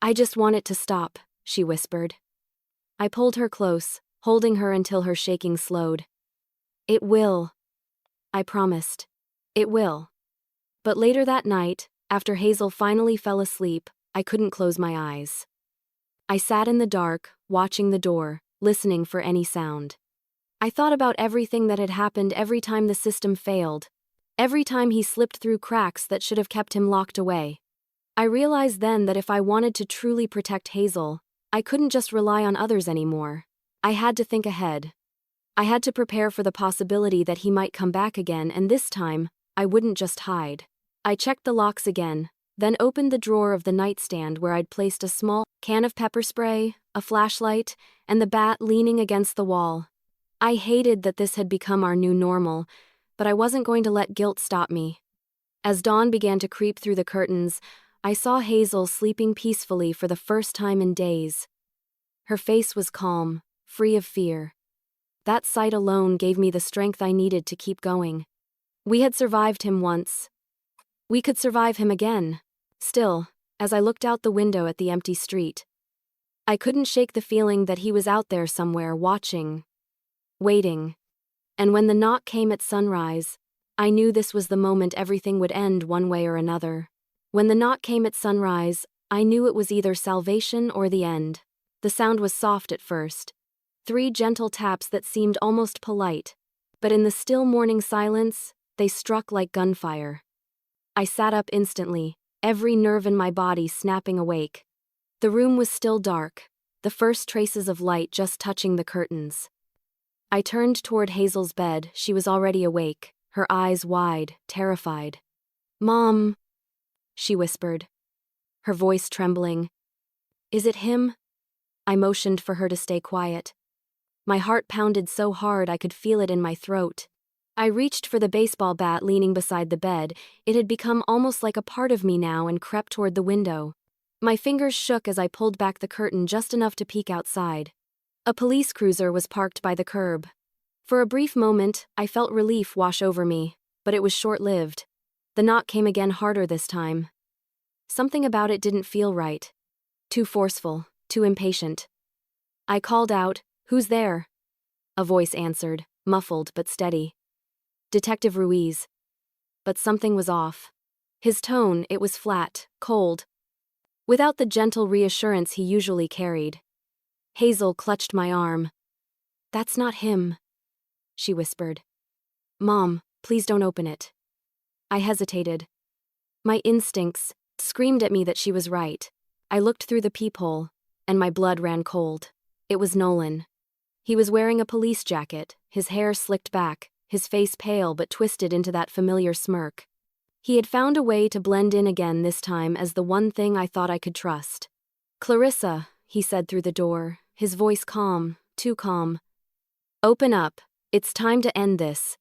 "I just want it to stop," she whispered. I pulled her close, holding her until her shaking slowed. "It will," I promised. It will. But later that night, after Hazel finally fell asleep, I couldn't close my eyes. I sat in the dark, watching the door, listening for any sound. I thought about everything that had happened every time the system failed, every time he slipped through cracks that should have kept him locked away. I realized then that if I wanted to truly protect Hazel, I couldn't just rely on others anymore. I had to think ahead. I had to prepare for the possibility that he might come back again, and this time, I wouldn't just hide. I checked the locks again, then opened the drawer of the nightstand where I'd placed a small can of pepper spray, a flashlight, and the bat leaning against the wall. I hated that this had become our new normal, but I wasn't going to let guilt stop me. As dawn began to creep through the curtains, I saw Hazel sleeping peacefully for the first time in days. Her face was calm, free of fear. That sight alone gave me the strength I needed to keep going. We had survived him once. We could survive him again. Still, as I looked out the window at the empty street, I couldn't shake the feeling that he was out there somewhere watching, waiting. And when the knock came at sunrise, I knew this was the moment everything would end one way or another. When the knock came at sunrise, I knew it was either salvation or the end. The sound was soft at first. 3 gentle taps that seemed almost polite, but in the still morning silence, they struck like gunfire. I sat up instantly, every nerve in my body snapping awake. The room was still dark, the first traces of light just touching the curtains. I turned toward Hazel's bed. She was already awake, her eyes wide, terrified. "Mom," she whispered, her voice trembling. "Is it him?" I motioned for her to stay quiet. My heart pounded so hard I could feel it in my throat. I reached for the baseball bat leaning beside the bed. It had become almost like a part of me now and crept toward the window. My fingers shook as I pulled back the curtain just enough to peek outside. A police cruiser was parked by the curb. For a brief moment, I felt relief wash over me, but it was short-lived. The knock came again, harder this time. Something about it didn't feel right. Too forceful, too impatient. I called out, "Who's there?" A voice answered, muffled but steady. "Detective Ruiz." But something was off. His tone, it was flat, cold, without the gentle reassurance he usually carried. Hazel clutched my arm. "That's not him," she whispered. "Mom, please don't open it." I hesitated. My instincts screamed at me that she was right. I looked through the peephole, and my blood ran cold. It was Nolan. He was wearing a police jacket, his hair slicked back, his face pale but twisted into that familiar smirk. He had found a way to blend in again this time as the one thing I thought I could trust. "Clarissa," he said through the door, his voice calm, too calm. "Open up. It's time to end this."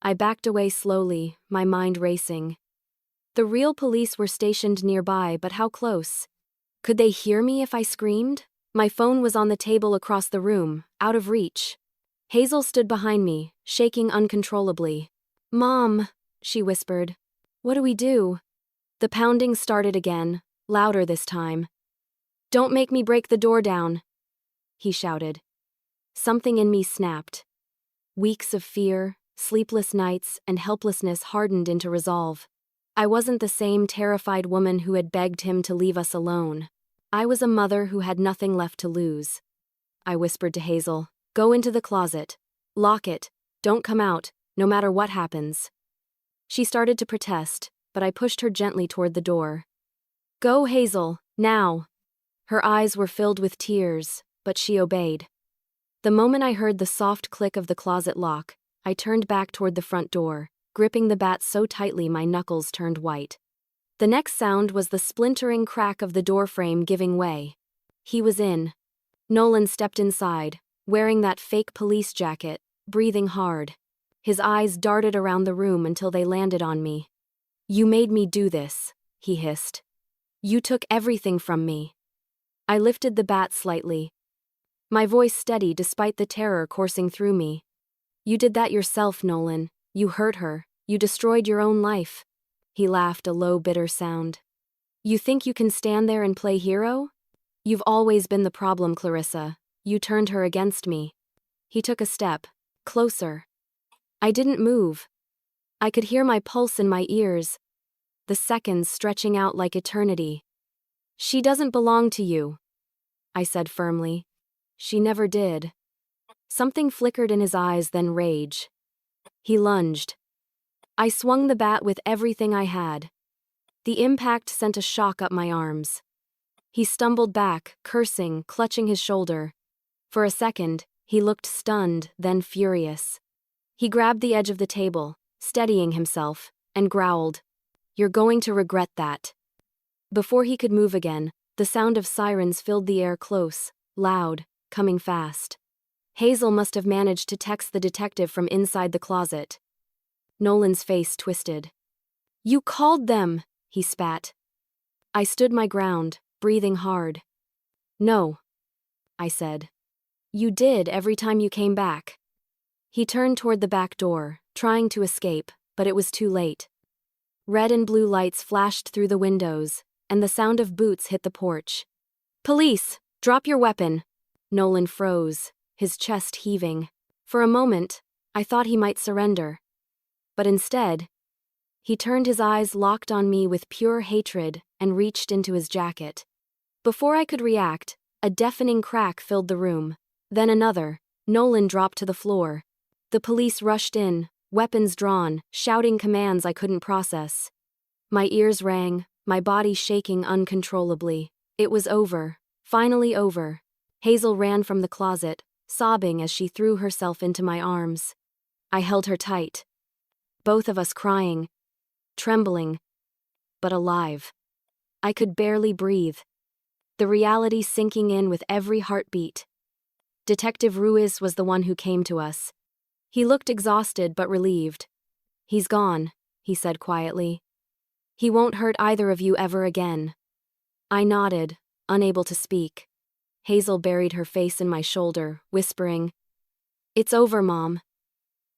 I backed away slowly, my mind racing. The real police were stationed nearby, but how close? Could they hear me if I screamed? My phone was on the table across the room, out of reach. Hazel stood behind me, shaking uncontrollably. "Mom," she whispered. "What do we do?" The pounding started again, louder this time. "Don't make me break the door down," he shouted. Something in me snapped. Weeks of fear, sleepless nights, and helplessness hardened into resolve. I wasn't the same terrified woman who had begged him to leave us alone. I was a mother who had nothing left to lose. I whispered to Hazel, "Go into the closet. Lock it. Don't come out, no matter what happens." She started to protest, but I pushed her gently toward the door. "Go, Hazel, now." Her eyes were filled with tears, but she obeyed. The moment I heard the soft click of the closet lock, I turned back toward the front door, gripping the bat so tightly my knuckles turned white. The next sound was the splintering crack of the doorframe giving way. He was in. Nolan stepped inside, wearing that fake police jacket, breathing hard. His eyes darted around the room until they landed on me. "You made me do this," he hissed. "You took everything from me." I lifted the bat slightly, my voice steady despite the terror coursing through me. "You did that yourself, Nolan. You hurt her. You destroyed your own life." He laughed, a low, bitter sound. "You think you can stand there and play hero? You've always been the problem, Clarissa. You turned her against me." He took a step, closer. I didn't move. I could hear my pulse in my ears, the seconds stretching out like eternity. "She doesn't belong to you," I said firmly. "She never did." Something flickered in his eyes, then rage. He lunged. I swung the bat with everything I had. The impact sent a shock up my arms. He stumbled back, cursing, clutching his shoulder. For a second, he looked stunned, then furious. He grabbed the edge of the table, steadying himself, and growled, "You're going to regret that." Before he could move again, the sound of sirens filled the air close, loud, coming fast. Hazel must have managed to text the detective from inside the closet. Nolan's face twisted. "You called them," he spat. I stood my ground, breathing hard. "No," I said. "You did every time you came back." He turned toward the back door, trying to escape, but it was too late. Red and blue lights flashed through the windows, and the sound of boots hit the porch. "Police, drop your weapon." Nolan froze, his chest heaving. For a moment, I thought he might surrender. But instead, he turned, his eyes locked on me with pure hatred, and reached into his jacket. Before I could react, a deafening crack filled the room. Then another. Nolan dropped to the floor. The police rushed in, weapons drawn, shouting commands I couldn't process. My ears rang, my body shaking uncontrollably. It was over. Finally over. Hazel ran from the closet, sobbing as she threw herself into my arms. I held her tight. Both of us crying, trembling, but alive. I could barely breathe. The reality sinking in with every heartbeat. Detective Ruiz was the one who came to us. He looked exhausted but relieved. "He's gone," he said quietly. "He won't hurt either of you ever again." I nodded, unable to speak. Hazel buried her face in my shoulder, whispering, "It's over, Mom.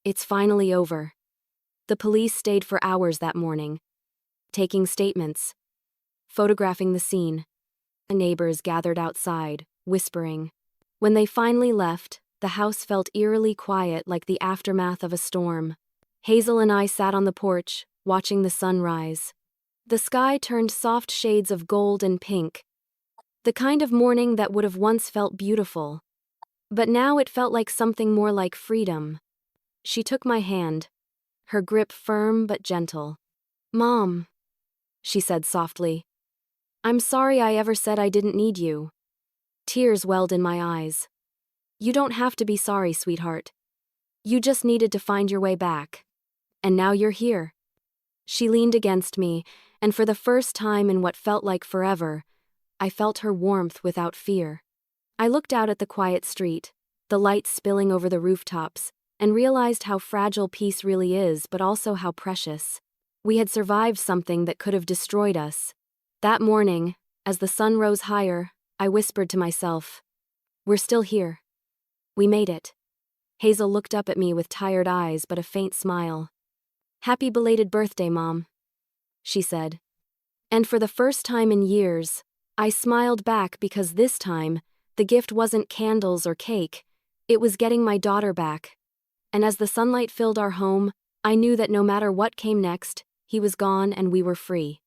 It's finally over." The police stayed for hours that morning, taking statements, photographing the scene. The neighbors gathered outside, whispering. When they finally left, the house felt eerily quiet, like the aftermath of a storm. Hazel and I sat on the porch, watching the sun rise. The sky turned soft shades of gold and pink, the kind of morning that would have once felt beautiful. But now it felt like something more like freedom. She took my hand, her grip firm but gentle. "Mom," she said softly, "I'm sorry I ever said I didn't need you." Tears welled in my eyes. "You don't have to be sorry, sweetheart. You just needed to find your way back. And now you're here." She leaned against me, and for the first time in what felt like forever, I felt her warmth without fear. I looked out at the quiet street, the lights spilling over the rooftops, and realized how fragile peace really is, but also how precious. We had survived something that could have destroyed us. That morning, as the sun rose higher, I whispered to myself, "We're still here. We made it." Hazel looked up at me with tired eyes but a faint smile. "Happy belated birthday, Mom," she said. And for the first time in years, I smiled back, because this time, the gift wasn't candles or cake, it was getting my daughter back. And as the sunlight filled our home, I knew that no matter what came next, he was gone and we were free.